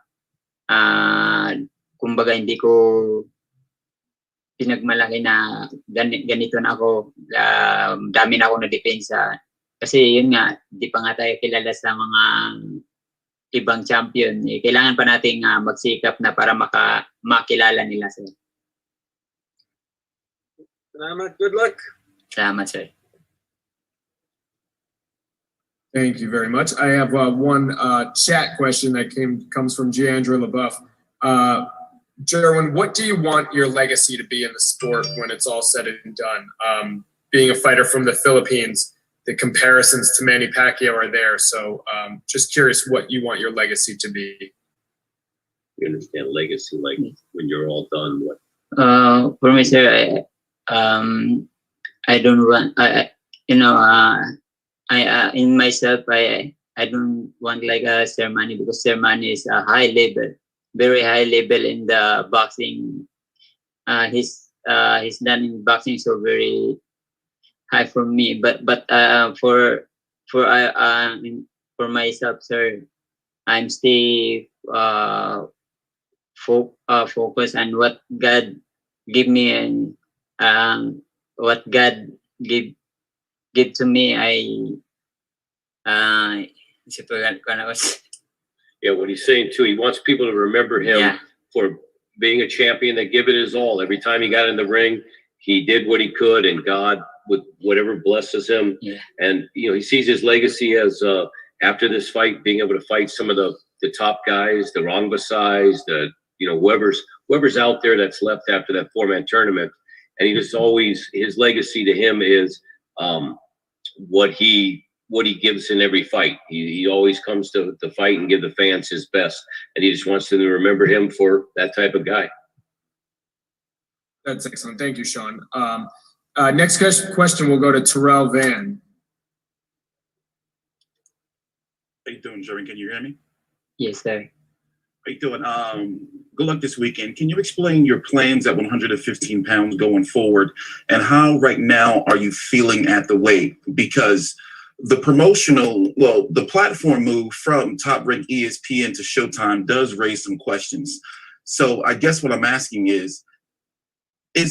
kumbaga hindi ko pinagmalaki na ganito na ako, dami na ako na depensa. Kasi yun nga, di pa nga tayo kilala sa mga ibang champion. Kailangan pa nating magsikap na para makilala nila sir. Salamat. Good luck. Salamat sir. Thank you very much. I have one chat question that comes from Giandra LaBeouf. Gerwin, what do you want your legacy to be in the sport when it's all said and done? Being a fighter from the Philippines, the comparisons to Manny Pacquiao are there. So just curious what you want your legacy to be. You understand legacy, like when you're all done, what? For me, sir, I don't want, in myself, I don't want like a ceremony, because ceremony is a high level, very high level in the boxing. He's done in boxing so very high for me. But for myself, sir, I'm still focused on what God give me, and what God give to me. Yeah, what he's saying too, he wants people to remember him for being a champion that give it his all. Every time he got in the ring, he did what he could, and God, with whatever blesses him. And he sees his legacy as after this fight, being able to fight some of the top guys, the Rongbasais, the whoever's out there that's left after that 4-man tournament. And he just always, his legacy to him is what he gives in every fight. He always comes to the fight and give the fans his best, and he just wants them to remember him for that type of guy. That's excellent. Thank you, Sean. Next question will go to Terrell Van. How you doing, Gerwin? Can you hear me? Yes, sir. How you doing? Good luck this weekend. Can you explain your plans at 115 pounds going forward, and how right now are you feeling at the weight? Because the the platform move from Top Rank ESPN to Showtime does raise some questions. So I guess what I'm asking is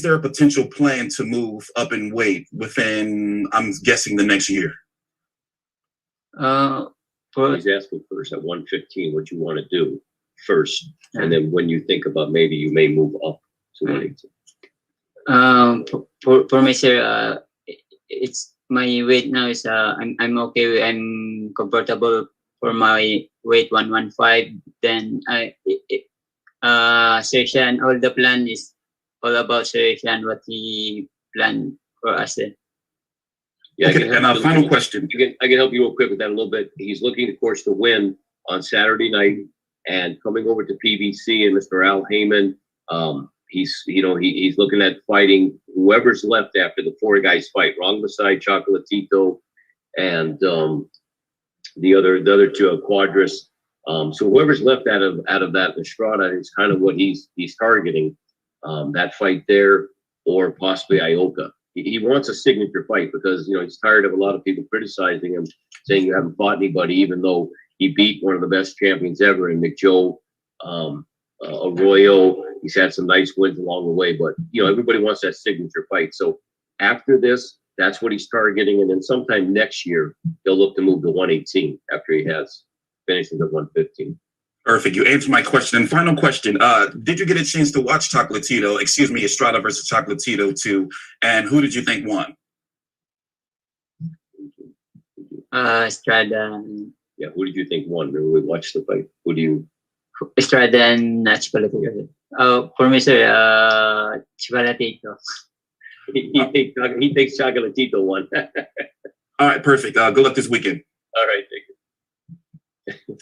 there a potential plan to move up in weight within, I'm guessing, the next year? He's asking first at 115 what you want to do first, and then when you think about maybe you may move up to 118. For me, sir, it's my weight now is I'm okay. I'm comfortable for my weight 115. Then Sergey, all the plan is all about Sergey and what he planned for us. Yeah, okay, and a final question. I can help you real quick with that a little bit. He's looking, of course, to win on Saturday night, and coming over to PBC and Mr. Al Heyman. He's looking at fighting whoever's left after the 4 guys fight: Rongbasai, Chocolatito, and the other 2, Quadras. So whoever's left out of that Estrada is kind of what he's targeting. That fight there, or possibly Ioka. He wants a signature fight because he's tired of a lot of people criticizing him, saying you haven't fought anybody, even though he beat one of the best champions ever in McJoe, Arroyo. He's had some nice wins along the way, but everybody wants that signature fight. So after this, That's what he's targeting. And then sometime next year, he'll look to move to 118 after he has finishes at 115. Perfect. You answered my question. And final question. Did you get a chance to watch Estrada versus Chocolatito 2? And who did you think won? Estrada. Yeah, who did you think won? Remember we watched the fight. Who do you? Estrada and Chocolatito. For me, sir, Chocolatito. He thinks Chocolatito won. All right, perfect. Good luck this weekend. All right, thank you.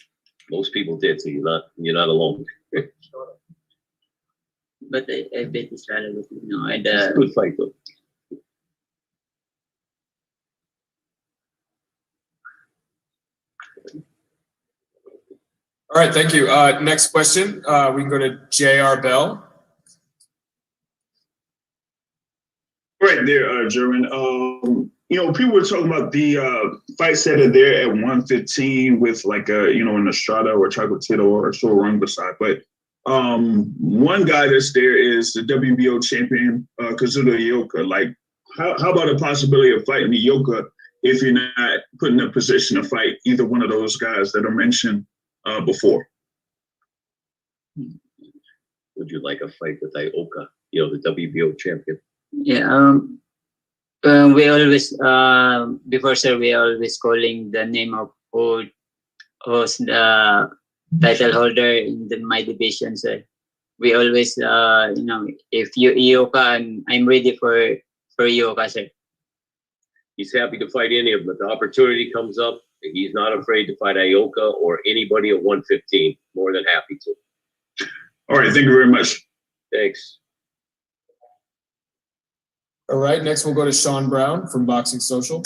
Most people did, so you're not alone. But I bet Estrada was, and It's a good fight though. All right, thank you. Next question. We can go to J.R. Bell. Right there, Gerwin. People were talking about the fight setter there at 115 with like an Estrada or Chocolatito or a run beside. But one guy that's there is the WBO champion, Kazuda Ioka. Like, how about a possibility of fighting Ioka if you're not put in a position to fight either one of those guys that are mentioned before? Would you like a fight with Ioka, the WBO champion? Yeah. We always before, sir, we always calling the name of who's the title holder in my division, sir. We always if Ioka, I'm ready for Ioka, sir. He's happy to fight any of them. If the opportunity comes up, he's not afraid to fight Ioka or anybody at 115. More than happy to. All right, thank you very much. Thanks. All right, next we'll go to Sean Brown from Boxing Social.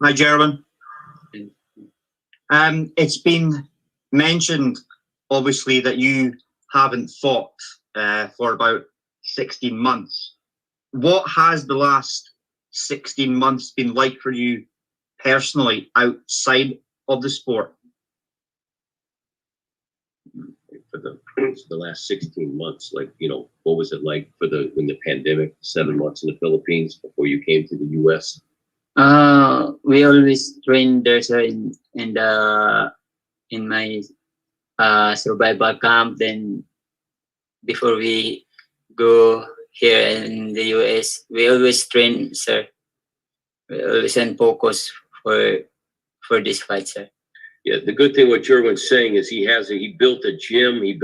Hi, Gerwin. It's been mentioned, obviously, that you haven't fought for about 16 months. What has the last 16 months been like for you personally outside of the sport? For the last 16 months, like, what was it like when the pandemic, 7 months in the Philippines before you came to the US? We always train there, sir, in my survival camp. Then before we go here in the US, we always train, sir. We always focus for this fight, sir. Yeah, the good thing what Gerwin's saying is he built a gym, he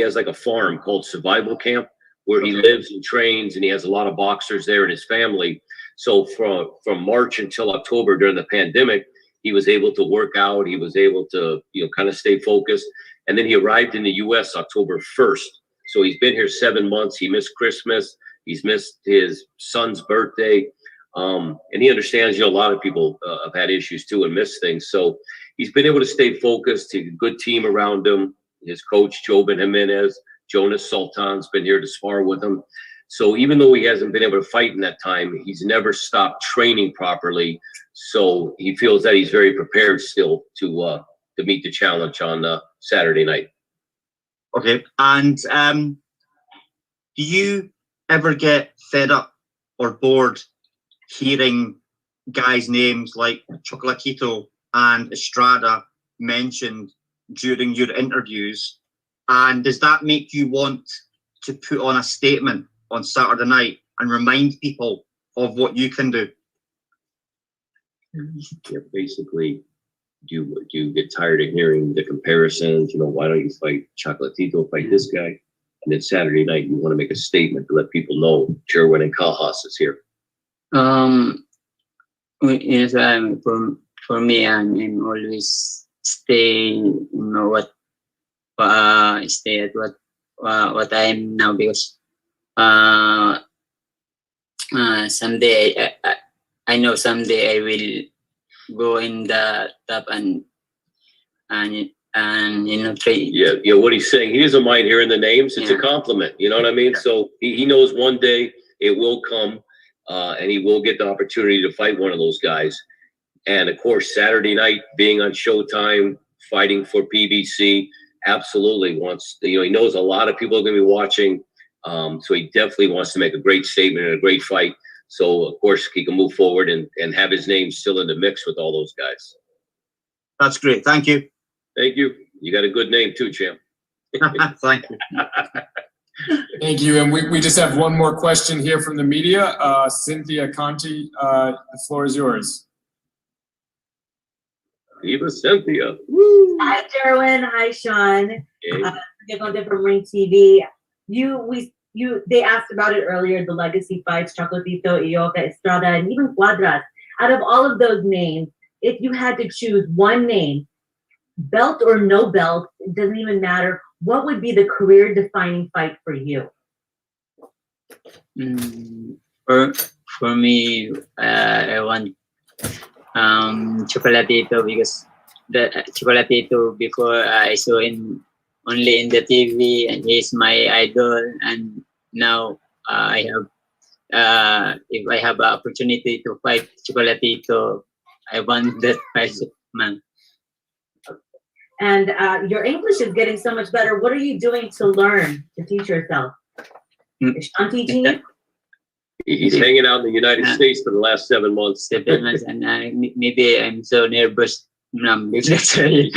has like a farm called Survival Camp where he lives and trains, and he has a lot of boxers there and his family. So from March until October during the pandemic, he was able to work out, he was able to, kind of stay focused. And then he arrived in the US October 1st. So he's been here 7 months. He missed Christmas. He's missed his son's birthday. And he understands, a lot of people have had issues too and missed things. So he's been able to stay focused. He's a good team around him. His coach, Jobin Jimenez, Jonas Sultan's been here to spar with him. So even though he hasn't been able to fight in that time, he's never stopped training properly. So he feels that he's very prepared still to meet the challenge on Saturday night. Okay. And do you ever get fed up or bored hearing guys' names like Chocolatito and Estrada mentioned during your interviews? And does that make you want to put on a statement on Saturday night and remind people of what you can do? Yeah, basically, do you get tired of hearing the comparisons? Why don't you fight Chocolatito, fight this guy? And then Saturday night, you want to make a statement to let people know Gerwin Ancajas is here. Yes, for me, I'm always stay, stay at what I am now, because someday I know someday I will go in the top and trade. Yeah, what he's saying, he doesn't mind hearing the names. It's a compliment, you know what I mean? So he knows one day it will come, and he will get the opportunity to fight one of those guys. And of course, Saturday night, being on Showtime, fighting for PBC, absolutely wants to, he knows a lot of people are going to be watching. So he definitely wants to make a great statement and a great fight. So of course he can move forward and have his name still in the mix with all those guys. That's great. Thank you. Thank you. You got a good name too, champ. Thank you. Thank you. And we just have one more question here from the media. Cynthia Conti, the floor is yours. Viva Cynthia. Hi, Gerwin. Hi, Sean. Okay. Cynthia from Ring TV. They asked about it earlier, the legacy fights, Chocolatito, Ioka, Estrada, and even Cuadras. Out of all of those names, if you had to choose one name, belt or no belt, it doesn't even matter, what would be the career-defining fight for you? For me, I want Chocolatito, because the Chocolatito before I saw him only in the TV, and he's my idol. And now I have, if I have an opportunity to fight Chocolatito, I want that fight, man. And your English is getting so much better. What are you doing to learn, to teach yourself? Is Sean teaching you? He's hanging out in the United States for the last 7 months. 7 months, and maybe I'm so nervous. Getting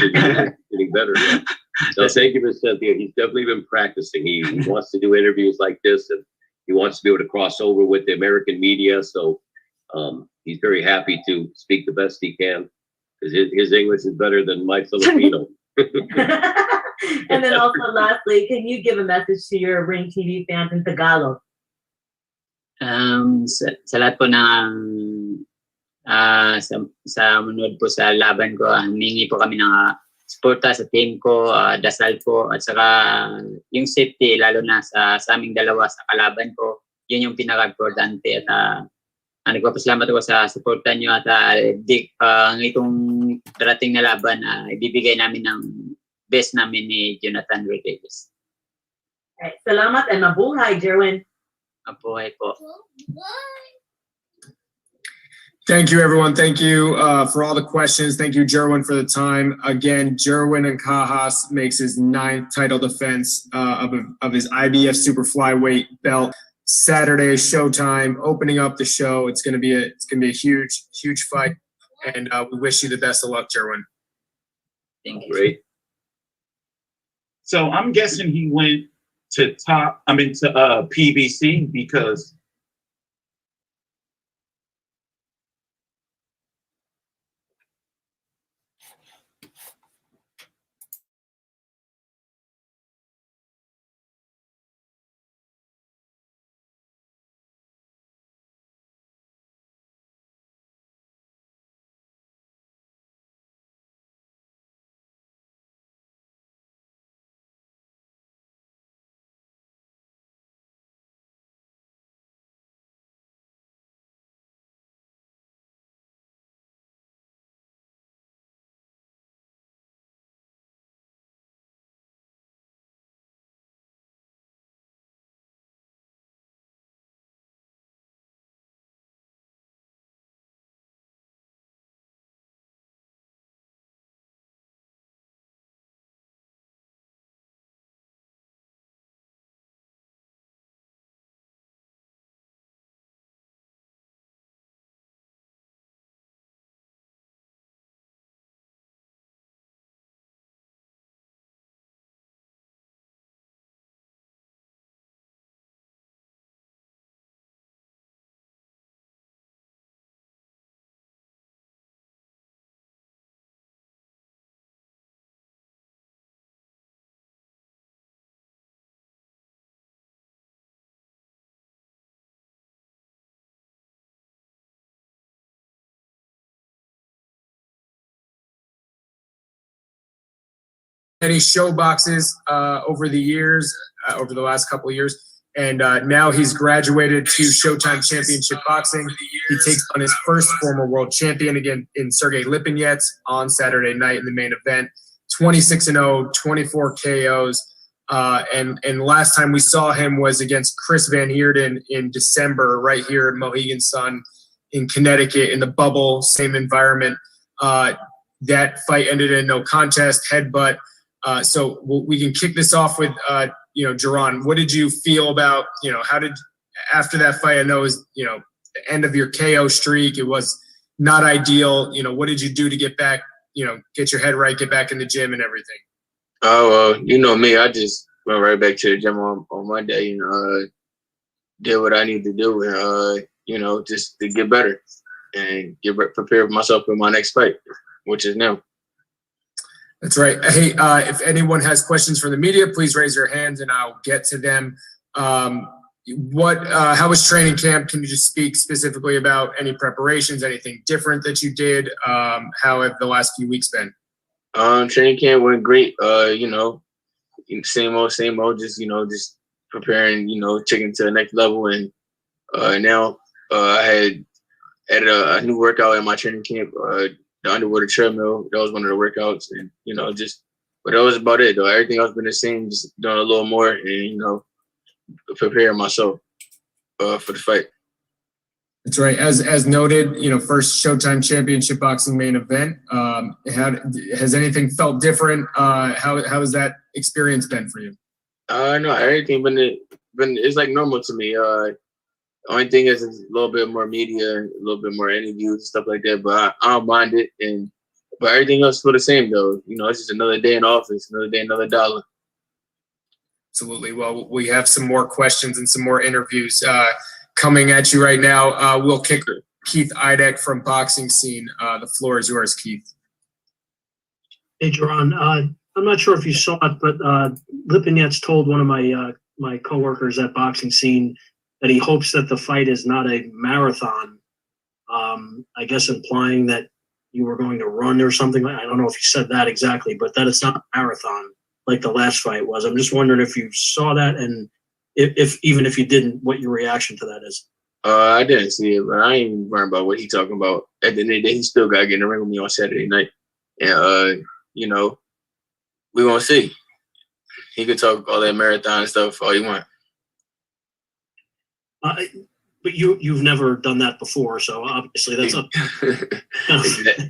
better. Yeah. So thank you, Ms. Cynthia. He's definitely been practicing. He wants to do interviews like this, and he wants to be able to cross over with the American media. So he's very happy to speak the best he can, because his English is better than my Filipino. And then also, lastly, can you give a message to your Ring TV fans in Tagalog? Sa lahat po ng sa manood po sa laban ko, humingi po kami ng suporta sa team ko, dasal po, at saka yung safety, lalo na sa aming dalawa sa kalaban ko, yun yung pinaka-importante. At nagpapasalamat ako sa suporta nyo, at itong darating na laban, ibibigay namin ng best namin ni Jonathan Rodriguez. Right. Salamat and mabuhay, Gerwin. Mabuhay po. Thank you, everyone. Thank you for all the questions. Thank you, Gerwin, for the time. Again, Gerwin Ancajas makes his 9th title defense of his IBF Super Flyweight belt Saturday, Showtime, opening up the show. It's gonna be a huge fight, and we wish you the best of luck, Gerwin. Thank you. Great. So I'm guessing he went to PBC because Many show boxes over the years, over the last couple of years. And now he's graduated to Showtime Championship Boxing. He takes on his first former world champion again in Sergey Lipinets on Saturday night in the main event. 26-0, 24 KOs. And last time we saw him was against Chris Van Heerden in December, right here at Mohegan Sun in Connecticut in the bubble, same environment. That fight ended in no contest, headbutt. So we can kick this off with, Jaron, what did you feel about, after that fight? I know it was, the end of your KO streak. It was not ideal. What did you do to get back, get your head right, get back in the gym and everything? Oh, well, you know me, I just went right back to the gym on Monday, did what I need to do, and, just to get better and prepare myself for my next fight, which is now. That's right. Hey, if anyone has questions from the media, please raise your hands and I'll get to them. How was training camp? Can you just speak specifically about any preparations, anything different that you did? How have the last few weeks been? Training camp went great. Same old, just preparing, taking to the next level. And now I had added a new workout in my training camp, the underwater treadmill. That was one of the workouts, and but that was about it though. Everything else been the same, just doing a little more and preparing myself for the fight. That's right. As noted, first Showtime Championship Boxing main event. Has anything felt different? How has that experience been for you? No, everything been it's like normal to me. Only thing is it's a little bit more media, a little bit more interviews and stuff like that. But I don't mind it, but everything else feel the same though. It's just another day in office, another day, another dollar. Absolutely. Well, we have some more questions and some more interviews coming at you right now. We'll kick Keith Idek from Boxing Scene. The floor is yours, Keith. Hey, Jaron. I'm not sure if you saw it, but Lipinets told one of my coworkers at Boxing Scene that he hopes that the fight is not a marathon. I guess implying that you were going to run or something. I don't know if he said that exactly, but that it's not a marathon like the last fight was. I'm just wondering if you saw that, and if even if you didn't, what your reaction to that is. I didn't see it, but I ain't worried about what he talking about. At the end of the day, he still got to get in the ring with me on Saturday night. And, we're going to see. He could talk all that marathon stuff all you want. But you've never done that before, so obviously that's a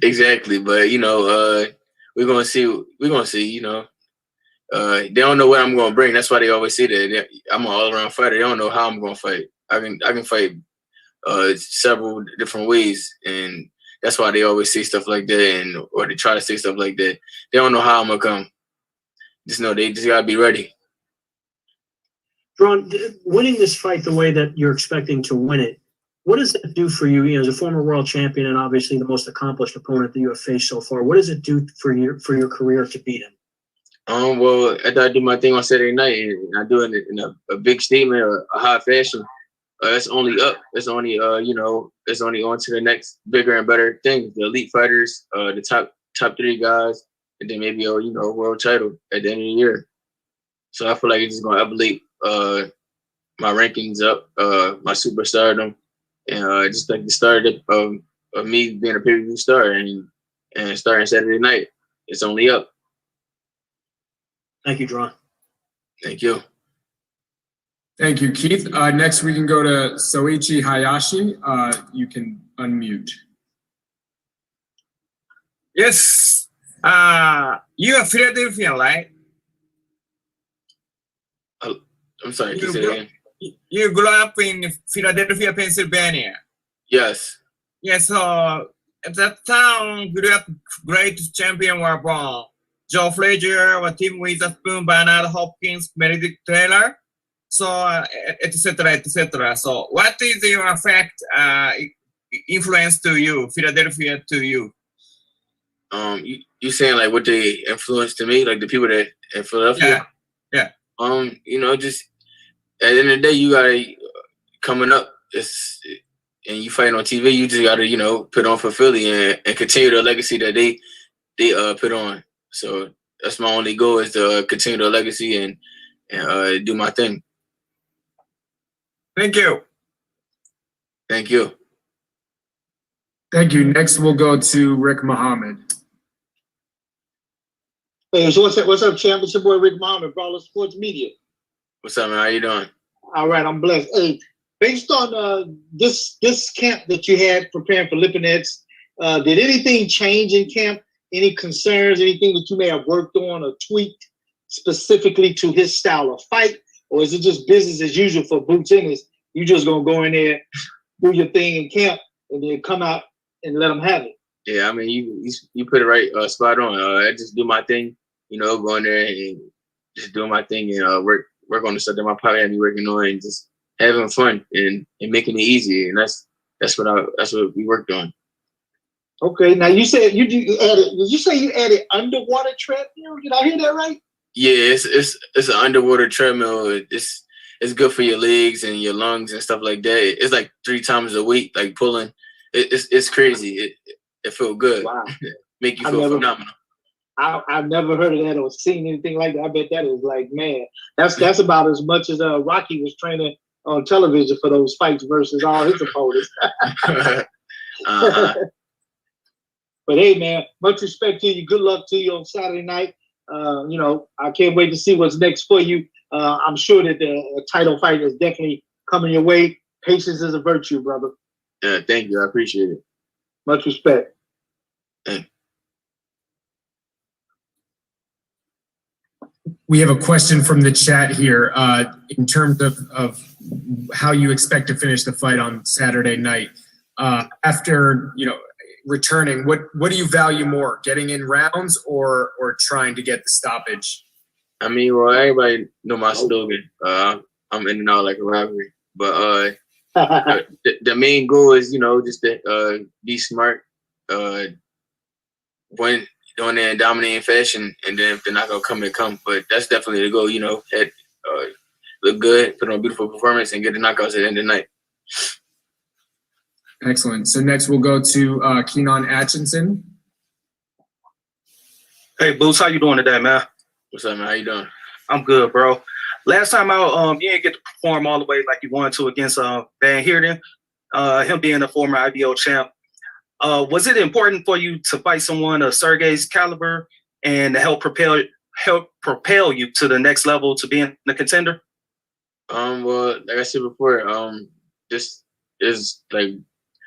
exactly. But we're gonna see. We're gonna see. They don't know what I'm gonna bring. That's why they always say that I'm an all-around fighter. They don't know how I'm gonna fight. I can fight several different ways, and that's why they always say stuff like that, or they try to say stuff like that. They don't know how I'm gonna come. Just know they just gotta be ready. Jaron, winning this fight the way that you're expecting to win it, what does that do for you? As a former world champion and obviously the most accomplished opponent that you have faced so far, what does it do for your career to beat him? Well, after I do my thing on Saturday night and I do it in a big statement or a high fashion, it's only up. It's only it's only on to the next bigger and better things. The elite fighters, the top 3 guys, and then maybe a world title at the end of the year. So I feel like it's just gonna elevate my rankings up, my superstardom, and just like the start of me being a pay-per-view star and starting Saturday night. It's only up. Thank you, Jaron. Thank you. Thank you, Keith. Next, we can go to Soichi Hayashi. You can unmute. Yes. You are Philadelphia, right? I'm sorry, can you say it again? You grew up in Philadelphia, Pennsylvania. Yes. Yes, so at that town, grew up great champion were born. Joe Frazier, or Tim Witherspoon, Bernard Hopkins, Meredith Taylor, so etc., etc. So what is your effect, influence to you, Philadelphia to you? You saying like what they influenced to me, like the people that in Philadelphia? Yeah. Just at the end of the day, you gotta coming up. And you fighting on TV, you just gotta put on for Philly and continue the legacy that they put on. So that's my only goal, is to continue the legacy and do my thing. Thank you. Thank you. Thank you. Next, we'll go to Rick Muhammad. Hey, so what's up, champ? It's your boy Rick Muhammad, Brawler Sports Media. What's up, man? How you doing? All right, I'm blessed. Hey, based on this camp that you had preparing for Lipinets, did anything change in camp? any concerns, anything that you may have worked on or tweaked specifically to his style of fight? Or is it just business as usual for Boots Ennis? You just gonna go in there, do your thing in camp, and then come out and let them have it? Yeah, I mean, you put it right spot on. I just do my thing, go in there and just doing my thing and work on the stuff that my partner had me working on and just having fun and making it easy. And that's what we worked on. Okay, now you said you added. Did you say you added underwater treadmill? Did I hear that right? Yeah, it's an underwater treadmill. It's good for your legs and your lungs and stuff like that. It's like 3 times a week, like pulling. It's crazy. It feels good. Wow. Make you feel phenomenal. I've never heard of that or seen anything like that. I bet that is like, man, that's about as much as Rocky was training on television for those fights versus all his opponents. But hey, man, much respect to you. Good luck to you on Saturday night. I can't wait to see what's next for you. I'm sure that the title fight is definitely coming your way. Patience is a virtue, brother. Yeah, thank you. I appreciate it. Much respect. We have a question from the chat here in terms of how you expect to finish the fight on Saturday night. After, returning, what do you value more, getting in rounds or trying to get the stoppage? I mean, well, everybody know my slogan. I'm in and out like a rivalry. But the main goal is, just to be smart, win on in dominating fashion, and then if they're not gonna come. But that's definitely the goal, look good, put on a beautiful performance, and get the knockouts at the end of the night. Excellent. So next we'll go to Keenan Atchison. Hey, Boots, how you doing today, man? What's up, man? How you doing? I'm good, bro. Last time out, you didn't get to perform all the way like you wanted to against Van Heerden, him being a former IBO champ. Was it important for you to fight someone of Sergey's caliber and to help propel you to the next level to being a contender? Well, like I said before, this is like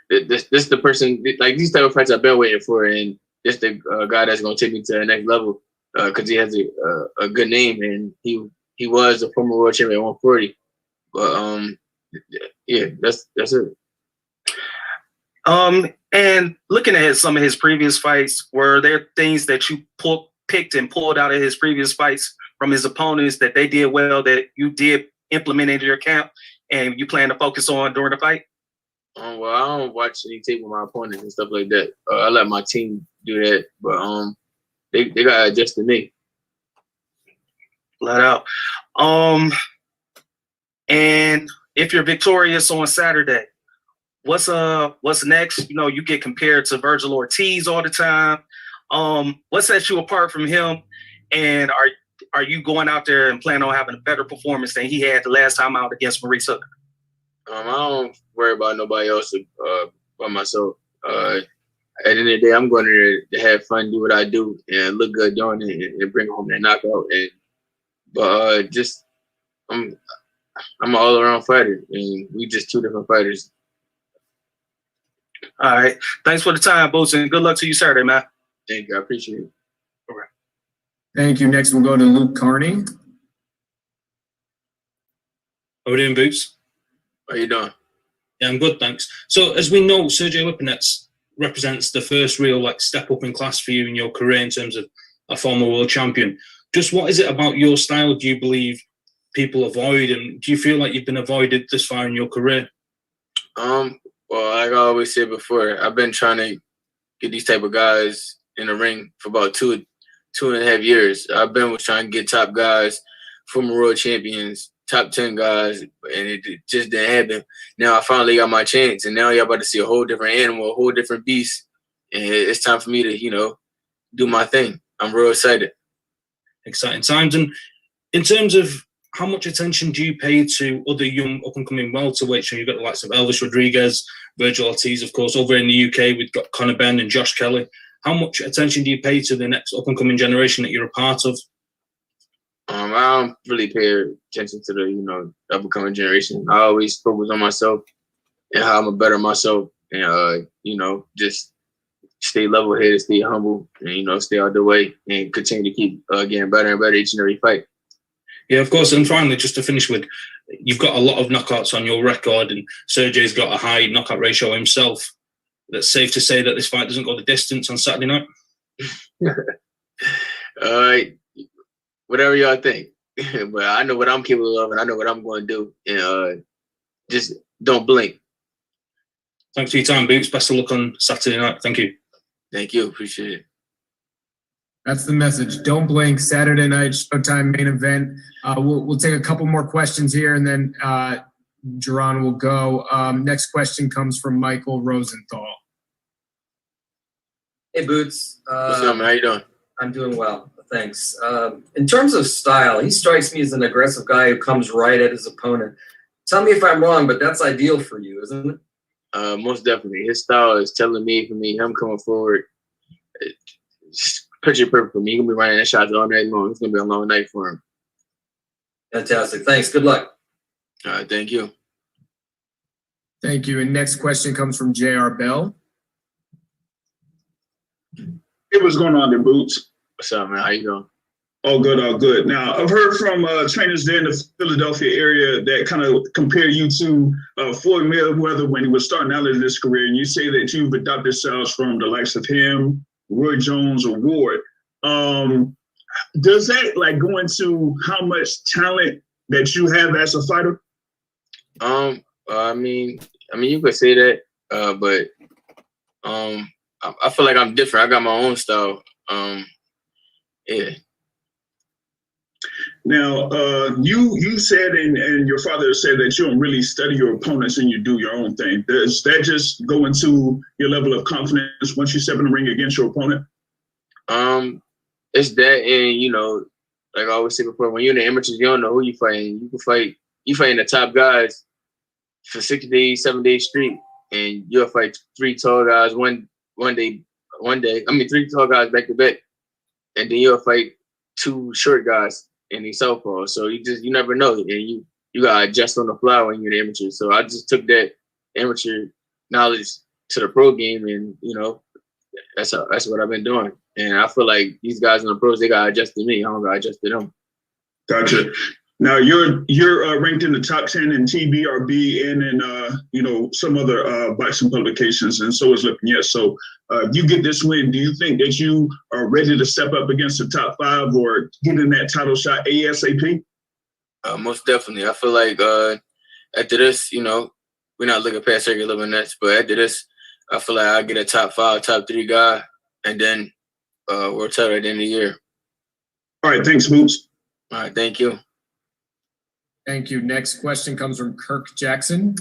this the person, like these type of fights I've been waiting for, and this the guy that's gonna take me to the next level because he has a good name, and he was a former world champion at 140. But yeah, that's it. And looking at some of his previous fights, were there things that you picked and pulled out of his previous fights from his opponents that they did well that you did implement into your camp and you plan to focus on during the fight? Well, I don't watch any tape with my opponents and stuff like that. I let my team do that, but they gotta adjust to me. Flat out. And if you're victorious on Saturday, what's next? You get compared to Virgil Ortiz all the time. What sets you apart from him? And are you going out there and plan on having a better performance than he had the last time out against Maurice Hooker? I don't worry about nobody else but myself. At the end of the day, I'm going to have fun, do what I do, and look good doing it, and bring home that knockout. But I'm an all-around fighter, and we just 2 different fighters. All right. Thanks for the time, Boots, and good luck to you Saturday, man. Thank you. I appreciate it. All right. Thank you. Next, we'll go to Luke Carney. How are we doing, Boots? How you doing? Yeah, I'm good, thanks. So, as we know, Sergey Lipinets represents the first real step up in class for you in your career in terms of a former world champion. Just what is it about your style do you believe people avoid, and do you feel like you've been avoided this far in your career? Well, like I always said before, I've been trying to get these type of guys in the ring for about two and a half years. I've been trying to get top guys, former world champions, top 10 guys, and it just didn't happen. Now I finally got my chance, and now y'all about to see a whole different animal, a whole different beast, and it's time for me to, do my thing. I'm real excited. Exciting times. And in terms of how much attention do you pay to other young up-and-coming welterweights? You've got the likes of Elvis Rodriguez, Virgil Ortiz, of course. Over in the UK, we've got Conor Benn and Josh Kelly. How much attention do you pay to the next up-and-coming generation that you're a part of? I don't really pay attention to the, up-and-coming generation. I always focus on myself and how I'm going to better myself and, just stay level-headed, stay humble, and, you know, stay out the way and continue to keep getting better and better each and every fight. Yeah, of course. And finally, just to finish with, you've got a lot of knockouts on your record, and Sergey's got a high knockout ratio himself. That's safe to say that this fight doesn't go the distance on Saturday night? Whatever y'all think. But I know what I'm capable of, and I know what I'm going to do. And just don't blink. Thanks for your time, Boots. Best of luck on Saturday night. Thank you. Thank you. Appreciate it. That's the message. Don't blink. Saturday night Showtime main event. We'll take a couple more questions here, and then Jaron will go. Next question comes from Michael Rosenthal. Hey, Boots. What's up, man? How you doing? I'm doing well, thanks. In terms of style, he strikes me as an aggressive guy who comes right at his opponent. Tell me if I'm wrong, but that's ideal for you, isn't it? Most definitely. His style is telling me, for me, him coming forward, it's picture perfect for me. He's going to be running that shots all night long. It's going to be a long night for him. Fantastic. Thanks. Good luck. All right. Thank you. Thank you. And next question comes from J.R. Bell. Hey, what's going on there, Boots? What's up, man? How you doing? All good, all good. Now, I've heard from trainers there in the Philadelphia area that kind of compare you to Floyd Mayweather when he was starting out in his career, and you say that you've adopted styles from the likes of him, Roy Jones, or Ward. Does that like go into how much talent that you have as a fighter? I mean, you could say that, but I feel like I'm different. I got my own style. Yeah. Now, you said, and your father said that you don't really study your opponents and you do your own thing. Does that just go into your level of confidence once you step in the ring against your opponent? It's that, and you know, like I always say before, when you're in the amateurs, you don't know who you fighting. You fighting the top guys for 6 days, 7 days straight, and you'll fight 3 tall guys one day. I mean, 3 tall guys back to back, and then you'll fight 2 short guys in the southpaw. So you never know, and you gotta adjust on the fly when you're an amateur. So I just took that amateur knowledge to the pro game, and you know, that's what I've been doing. And I feel like these guys in the pros, they gotta adjust to me. I don't gotta adjust to them. Gotcha. Now you're ranked in the top 10 in TBRB and in you know, some other boxing publications, and so is Lipinets. So you get this win. Do you think that you are ready to step up against the top 5 or get in that title shot ASAP? Most definitely. I feel like after this, you know, we're not looking past Sergey Lipinets, but after this, I feel like I get a top 5, top 3 guy, and then world title at the end of the year. All right. Thanks, Boots. All right. Thank you. Thank you. Next question comes from Kirk Jackson.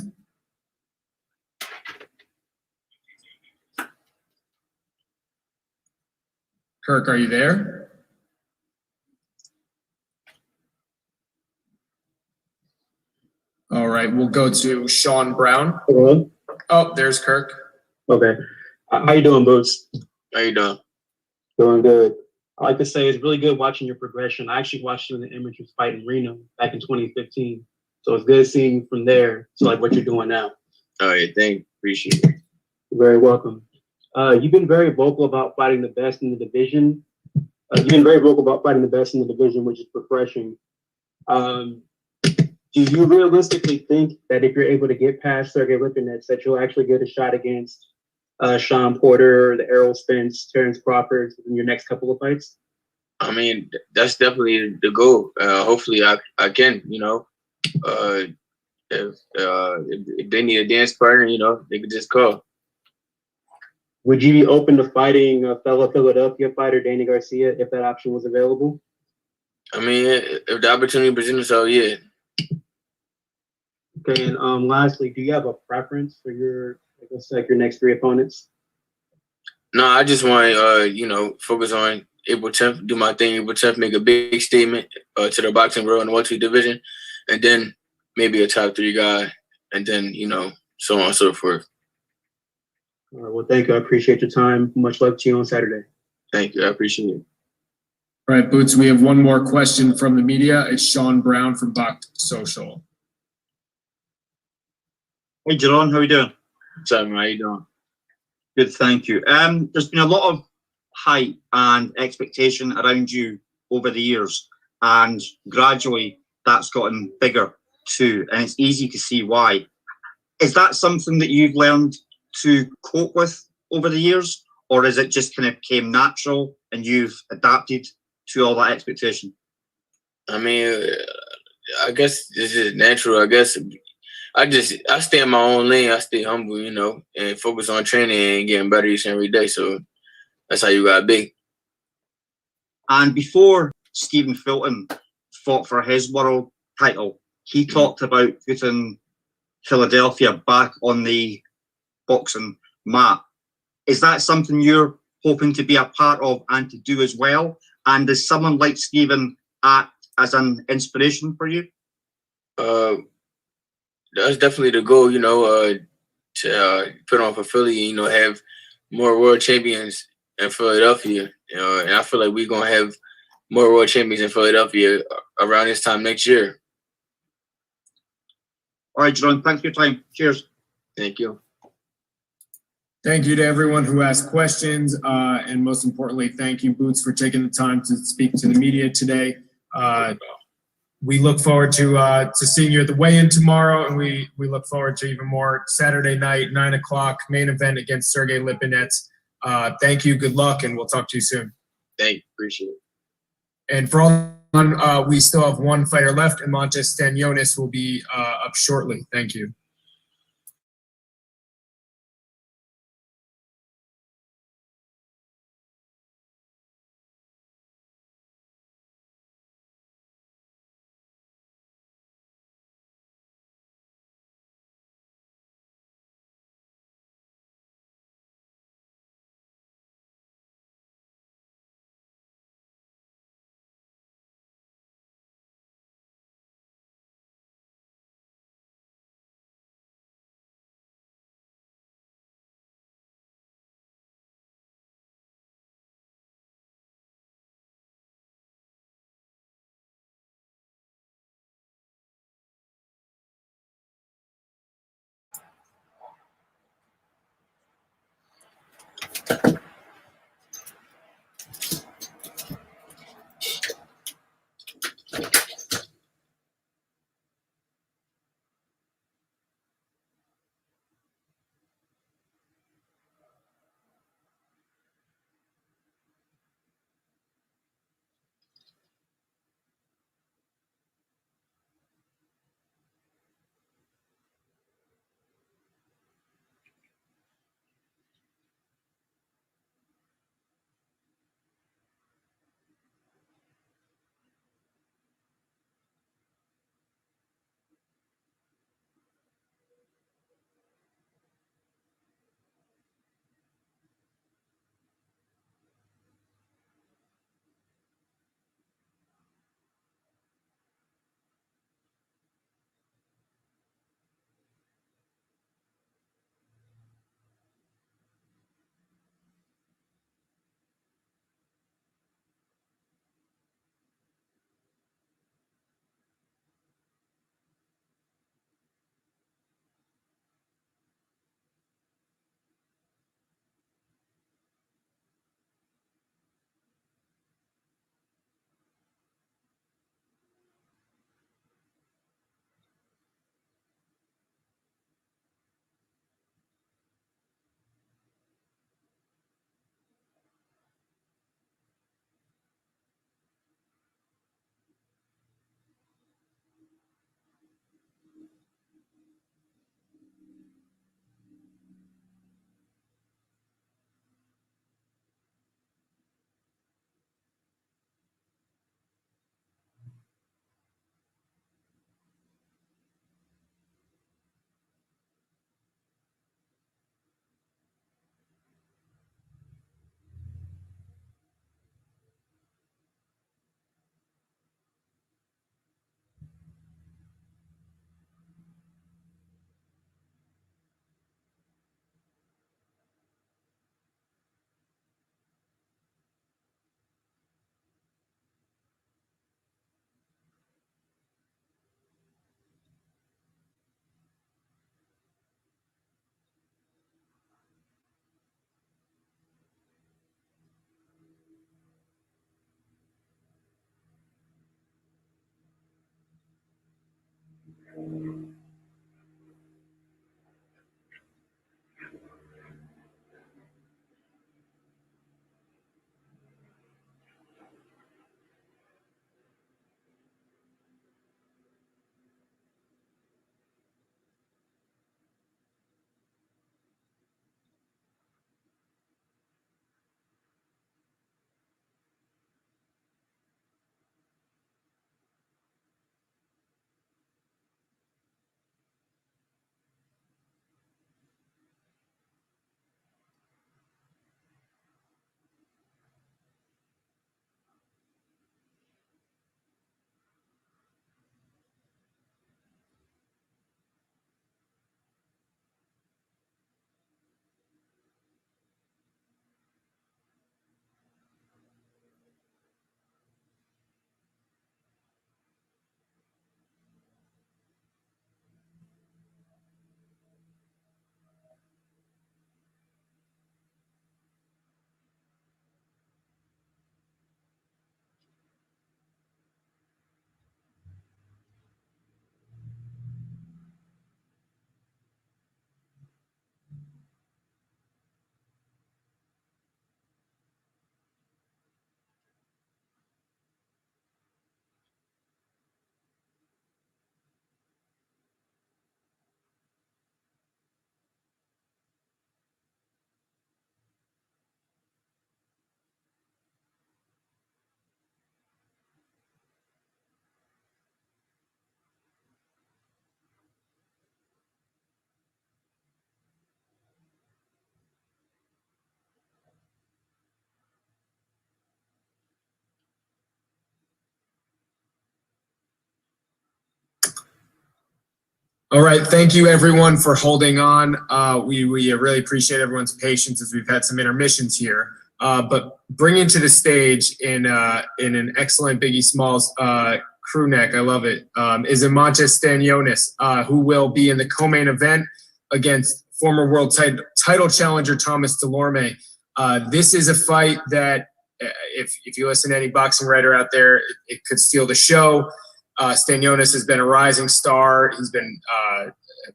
Kirk, are you there? All right, we'll go to Sean Brown. Hello? Oh, there's Kirk. Okay. How you doing, Boots? How you doing? Doing good. I like to say it's really good watching your progression. I actually watched you in the amateurs fight in Reno back in 2015. So it's good seeing you from there to like what you're doing now. Oh, yeah, thank you. Appreciate it. You're very welcome. You've been very vocal about fighting the best in the division. Which is refreshing. Do you realistically think that if you're able to get past Sergey Lipinets, that you'll actually get a shot against Sean Porter, the Errol Spence, Terrence Crawford in your next couple of fights? I mean, that's definitely the goal. Hopefully I can, you know. If they need a dance partner, you know, they could just call. Would you be open to fighting a fellow Philadelphia fighter, Danny Garcia, if that option was available? I mean, if the opportunity presents itself, yeah. Okay, and lastly, do you have a preference for your next 3 opponents? No, I just want to, you know, focus on April 10th, do my thing. April 10th, make a big statement to the boxing world in the welterweight division, and then maybe a top 3 guy, and then, you know, so on and so forth. All right, well, thank you. I appreciate your time. Much luck to you on Saturday. Thank you. I appreciate it. All right, Boots, we have one more question from the media. It's Sean Brown from Box Social. Hey, Jaron, how are you doing? What's up, man? How you doing? Good, thank you. There's been a lot of hype and expectation around you over the years, and gradually that's gotten bigger too, and it's easy to see why. Is that something that you've learned to cope with over the years, or is it just kind of came natural and you've adapted to all that expectation? I mean, I guess this is natural. I guess I stay in my own lane. I stay humble, you know, and focus on training and getting better each and every day. So that's how you gotta be. And before Stephen Fulton fought for his world title, he talked about putting Philadelphia back on the boxing map. Is that something you're hoping to be a part of and to do as well? And does someone like Stephen act as an inspiration for you? That's definitely the goal, you know, to put on for Philly, you know, have more world champions in Philadelphia. You know, and I feel like we're gonna have more world champions in Philadelphia around this time next year. All right, Jaron, thanks for your time. Cheers. Thank you. Thank you to everyone who asked questions, and most importantly, thank you, Boots, for taking the time to speak to the media today. We look forward to seeing you at the weigh-in tomorrow, and we look forward to even more Saturday night, 9 o'clock, main event against Sergey Lipinets. Thank you, good luck, and we'll talk to you soon. Thank you, appreciate it. And for all, we still have one fighter left. Eimantas Stanionis will be up shortly. Thank you. All right, thank you everyone for holding on. We really appreciate everyone's patience as we've had some intermissions here. But bringing to the stage in an excellent Biggie Smalls crew neck, I love it, is Eimantas Stanionis, who will be in the co-main event against former world title challenger Thomas Dulorme. This is a fight that, if you listen to any boxing writer out there, it could steal the show. Stanionis has been a rising star. He's been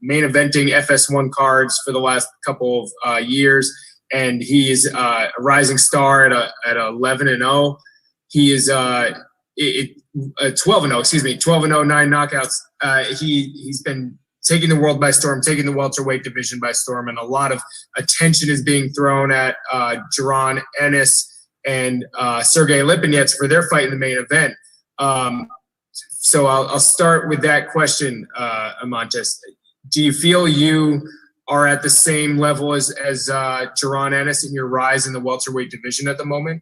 main eventing FS1 cards for the last couple of years, and he is a rising star at 11-0. He is 12-0. Excuse me, 12-0, 9 knockouts. He's been taking the world by storm, taking the welterweight division by storm, and a lot of attention is being thrown at Jaron Ennis and Sergey Lipinets for their fight in the main event. So I'll start with that question, Eimantas. Do you feel you are at the same level as Jaron Ennis in your rise in the welterweight division at the moment?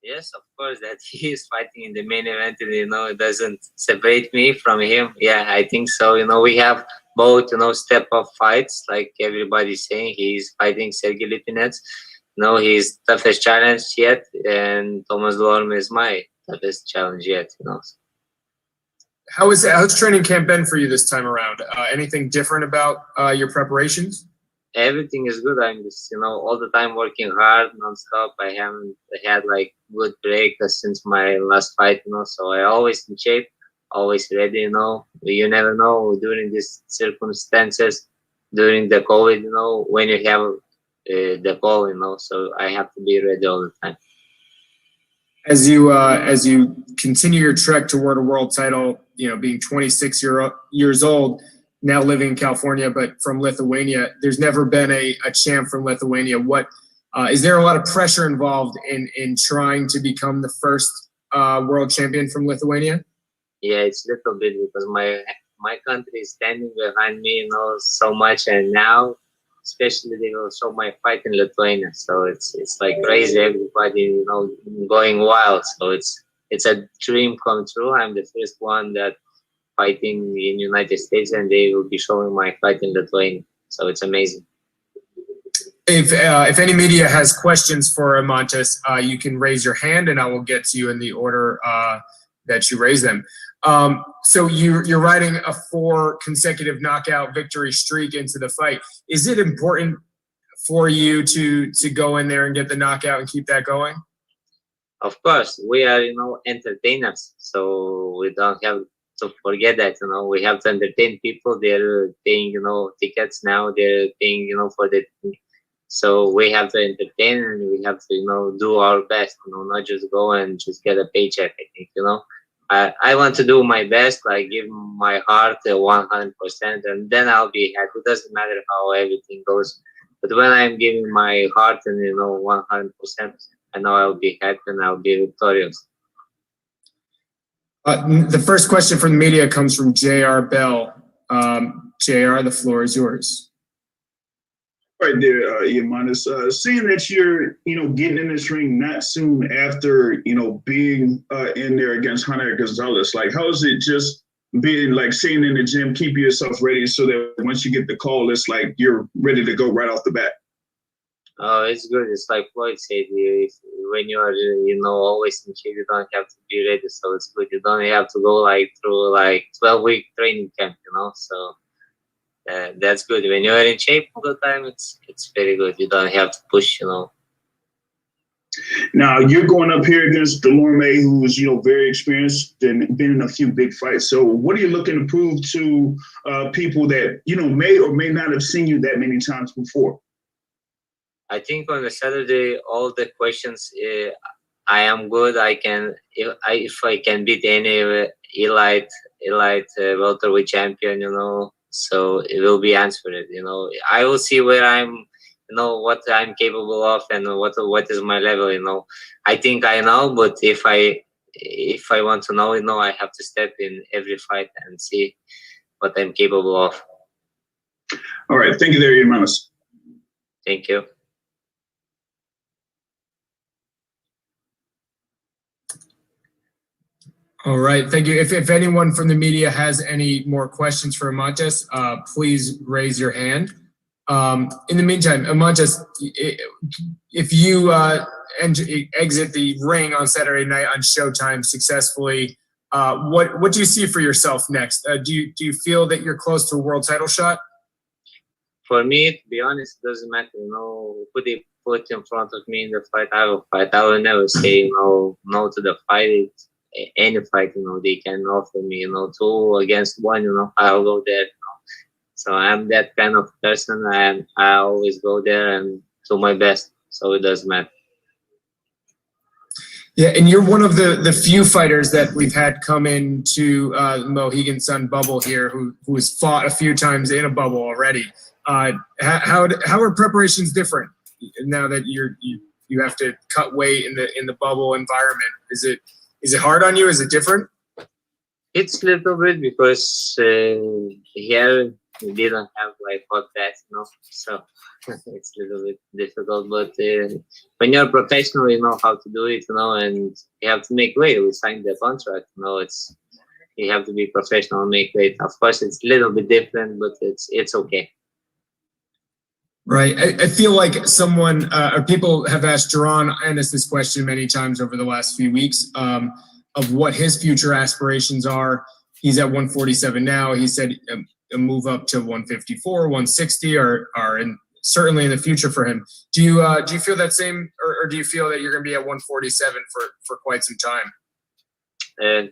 Yes, of course, that he is fighting in the main event, and, it doesn't separate me from him. Yeah, I think so. We have both, step-up fights, like everybody's saying. He's fighting Sergey Lipinets. He's toughest challenge yet, and Thomas Dulorme is my toughest challenge yet, How's training camp been for you this time around? Anything different about your preparations? Everything is good. I'm just, all the time working hard, nonstop. I haven't had good break since my last fight, so I always in shape, always ready, You never know during these circumstances, during the COVID, when you have the call, so I have to be ready all the time. As you continue your trek toward a world title, being 26 years old, now living in California, but from Lithuania, there's never been a champ from Lithuania. What is there a lot of pressure involved in trying to become the first world champion from Lithuania? Yeah, it's a little bit because my country is standing behind me, so much, and now especially they will show my fight in Lithuania. So it's like crazy, everybody, going wild. So it's a dream come true. I'm the first one that fighting in United States, and they will be showing my fight in Lithuania. So it's amazing. If any media has questions for Eimantas, you can raise your hand, and I will get to you in the order that you raise them. So you're riding a 4 consecutive knockout victory streak into the fight. Is it important for you to go in there and get the knockout and keep that going? Of course, we are entertainers, so we don't have forget that, you know, we have to entertain people. They're paying, you know, tickets now. They're paying, you know, for the. So we have to entertain and we have to, you know, do our best, you know, not just go and just get a paycheck. I think, you know, I want to do my best, like give my heart 100%, and then I'll be happy. It doesn't matter how everything goes, but when I'm giving my heart and, you know, 100%, I know I'll be happy and I'll be victorious. The first question from the media comes from J.R. Bell. J.R., the floor is yours. Right there, Eimantas. Seeing that you're, you know, getting in this ring not soon after, you know, being in there against Hunter Gonzalez, like, how is it just being like sitting in the gym, keeping yourself ready so that once you get the call, it's like you're ready to go right off the bat? Oh, it's good. It's like Floyd said, when you are, you know, always in shape, you don't have to be ready. So it's good. You don't have to go like through like 12-week training camp, you know. So that's good. When you are in shape all the time, it's very good. You don't have to push, you know. Now you're going up here against Dulorme, who's, you know, very experienced and been in a few big fights. So what are you looking to prove to people that, you know, may or may not have seen you that many times before? I think on the Saturday, all the questions, I am good. I can, if I can beat any elite welterweight champion, you know, so it will be answered. You know, I will see where I'm, you know, what I'm capable of and what is my level. You know, I think I know, but if I want to know, you know, I have to step in every fight and see what I'm capable of. All right, thank you there, Eimantas. Thank you. All right, thank you. If anyone from the media has any more questions for Eimantas, please raise your hand. In the meantime, Eimantas, if you exit the ring on Saturday night on Showtime successfully, what do you see for yourself next? Do you feel that you're close to a world title shot? For me, to be honest, it doesn't matter. You know, who they put in front of me in the fight, I will fight. I will never say no to the fight. Any fight, you know, they can offer me, you know, 2 against 1, you know, I'll go there. You know? So I'm that kind of person, and I always go there and do my best. So it doesn't matter. Yeah, and you're one of the few fighters that we've had come into Mohegan Sun bubble here, who has fought a few times in a bubble already. How are preparations different now that you have to cut weight in the bubble environment? Is it hard on you? Is it different? It's a little bit because here we didn't have like hot baths, you know, so it's a little bit difficult. But when you're a professional, you know how to do it, you know, and you have to make weight. We signed the contract, you know. You have to be professional and make weight. Of course, it's a little bit different, but it's okay. Right. I feel like someone or people have asked Jaron Ennis this question many times over the last few weeks of what his future aspirations are. He's at 147 now. He said a move up to 154, 160 are certainly in the future for him. Do you feel that same, or do you feel that you're going to be at 147 for quite some time?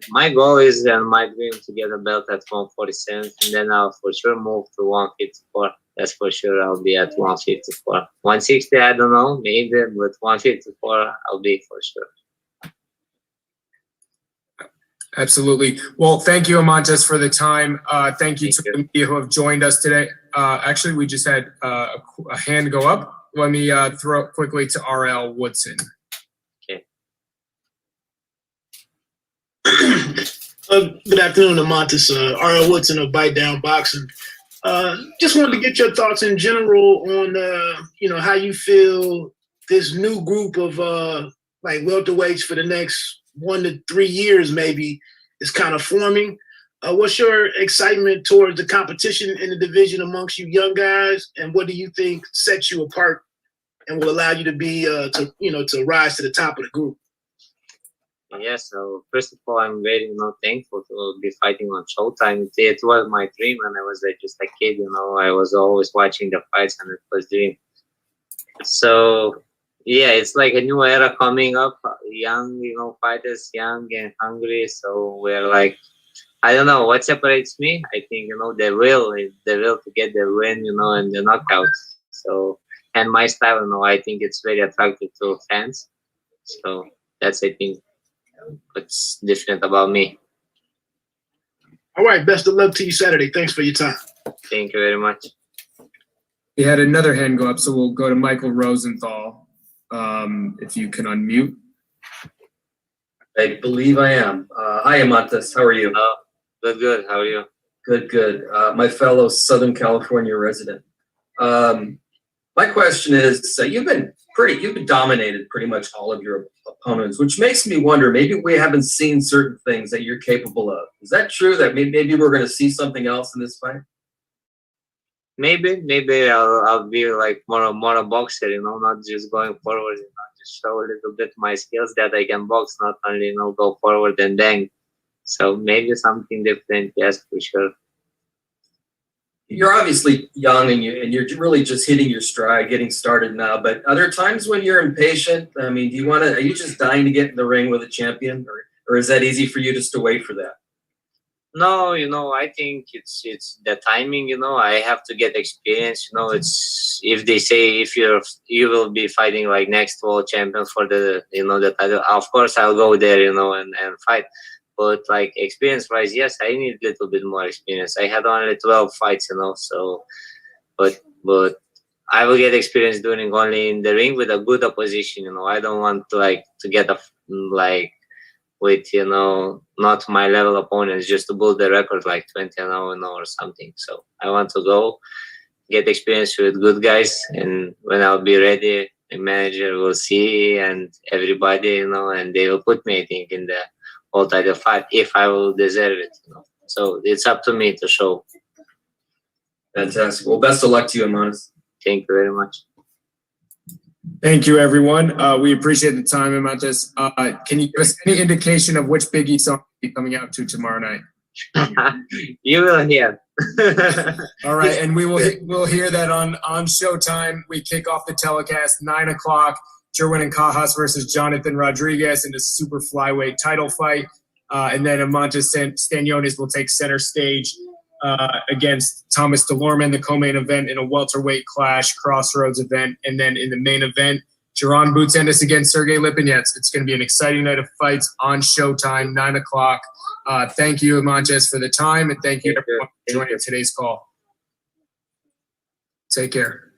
My goal is and my dream to get a belt at 147, and then I'll for sure move to 154. That's for sure. I'll be at 154. 160, I don't know, maybe, but 154, I'll be for sure. Absolutely. Well, thank you, Eimantas, for the time. Thank you to the media who have joined us today. Actually, we just had a hand go up. Let me throw it quickly to R.L. Woodson. Okay. Good afternoon, Eimantas. R.L. Woodson of Bite Down Boxing. Just wanted to get your thoughts in general on, how you feel this new group of like welterweights for the next 1 to 3 years maybe is kind of forming. What's your excitement towards the competition in the division amongst you young guys, and what do you think sets you apart and will allow you to be to rise to the top of the group? Yeah, so first of all, I'm very thankful to be fighting on Showtime. It was my dream when I was just a kid. I was always watching the fights, and it was a dream. So yeah, it's like a new era coming up. Young, fighters, young and hungry. So we're like I don't know what separates me. I think, the will to get the win, and the knockouts. So, and my style, I think it's very attractive to fans. So that's, I think, what's different about me. All right, best of luck to you Saturday. Thanks for your time. Thank you very much. We had another hand go up, so we'll go to Michael Rosenthal. If you can unmute. I believe I am. Hi, Eimantas. How are you? Good. How are you? Good. My fellow Southern California resident. My question is, you've been dominated pretty much all of your opponents, which makes me wonder, maybe we haven't seen certain things that you're capable of. Is that true, that maybe we're going to see something else in this fight? Maybe I'll be like more a boxer, not just going forward, just show a little bit my skills that I can box, not only, go forward and bang. So maybe something different, yes, for sure. You're obviously young and you're really just hitting your stride, getting started now. But are there times when you're impatient? I mean, are you just dying to get in the ring with a champion, or is that easy for you just to wait for that? No, I think it's the timing. I have to get experience. It's, if they say you will be fighting like next world champion for the the title, of course I'll go there, and fight. But like experience-wise, yes, I need a little bit more experience. I had only 12 fights, so, but I will get experience doing only in the ring with a good opposition. I don't want to get with not my level opponents just to build the record like 20-0 or something. So I want to go get experience with good guys, and when I'll be ready, the manager will see and everybody, and they will put me, I think, in the all title fight if I will deserve it. So it's up to me to show. Fantastic. Well, best of luck to you, Eimantas. Thank you very much. Thank you, everyone. We appreciate the time, Eimantas. Can you give us any indication of which Biggie song will be coming out to tomorrow night? You will hear. All right, and we'll hear that on Showtime. We kick off the telecast 9:00. Gerwin Ancajas versus Jonathan Rodriguez in the super flyweight title fight. And then Eimantas Stanionis will take center stage against Thomas Dulorme in the co-main event in a welterweight clash, crossroads event. And then in the main event, Jaron Ennis against Sergey Lipinets. It's going to be an exciting night of fights on Showtime, 9:00. Thank you, Eimantas, for the time, and thank you everyone for joining today's call. Take care.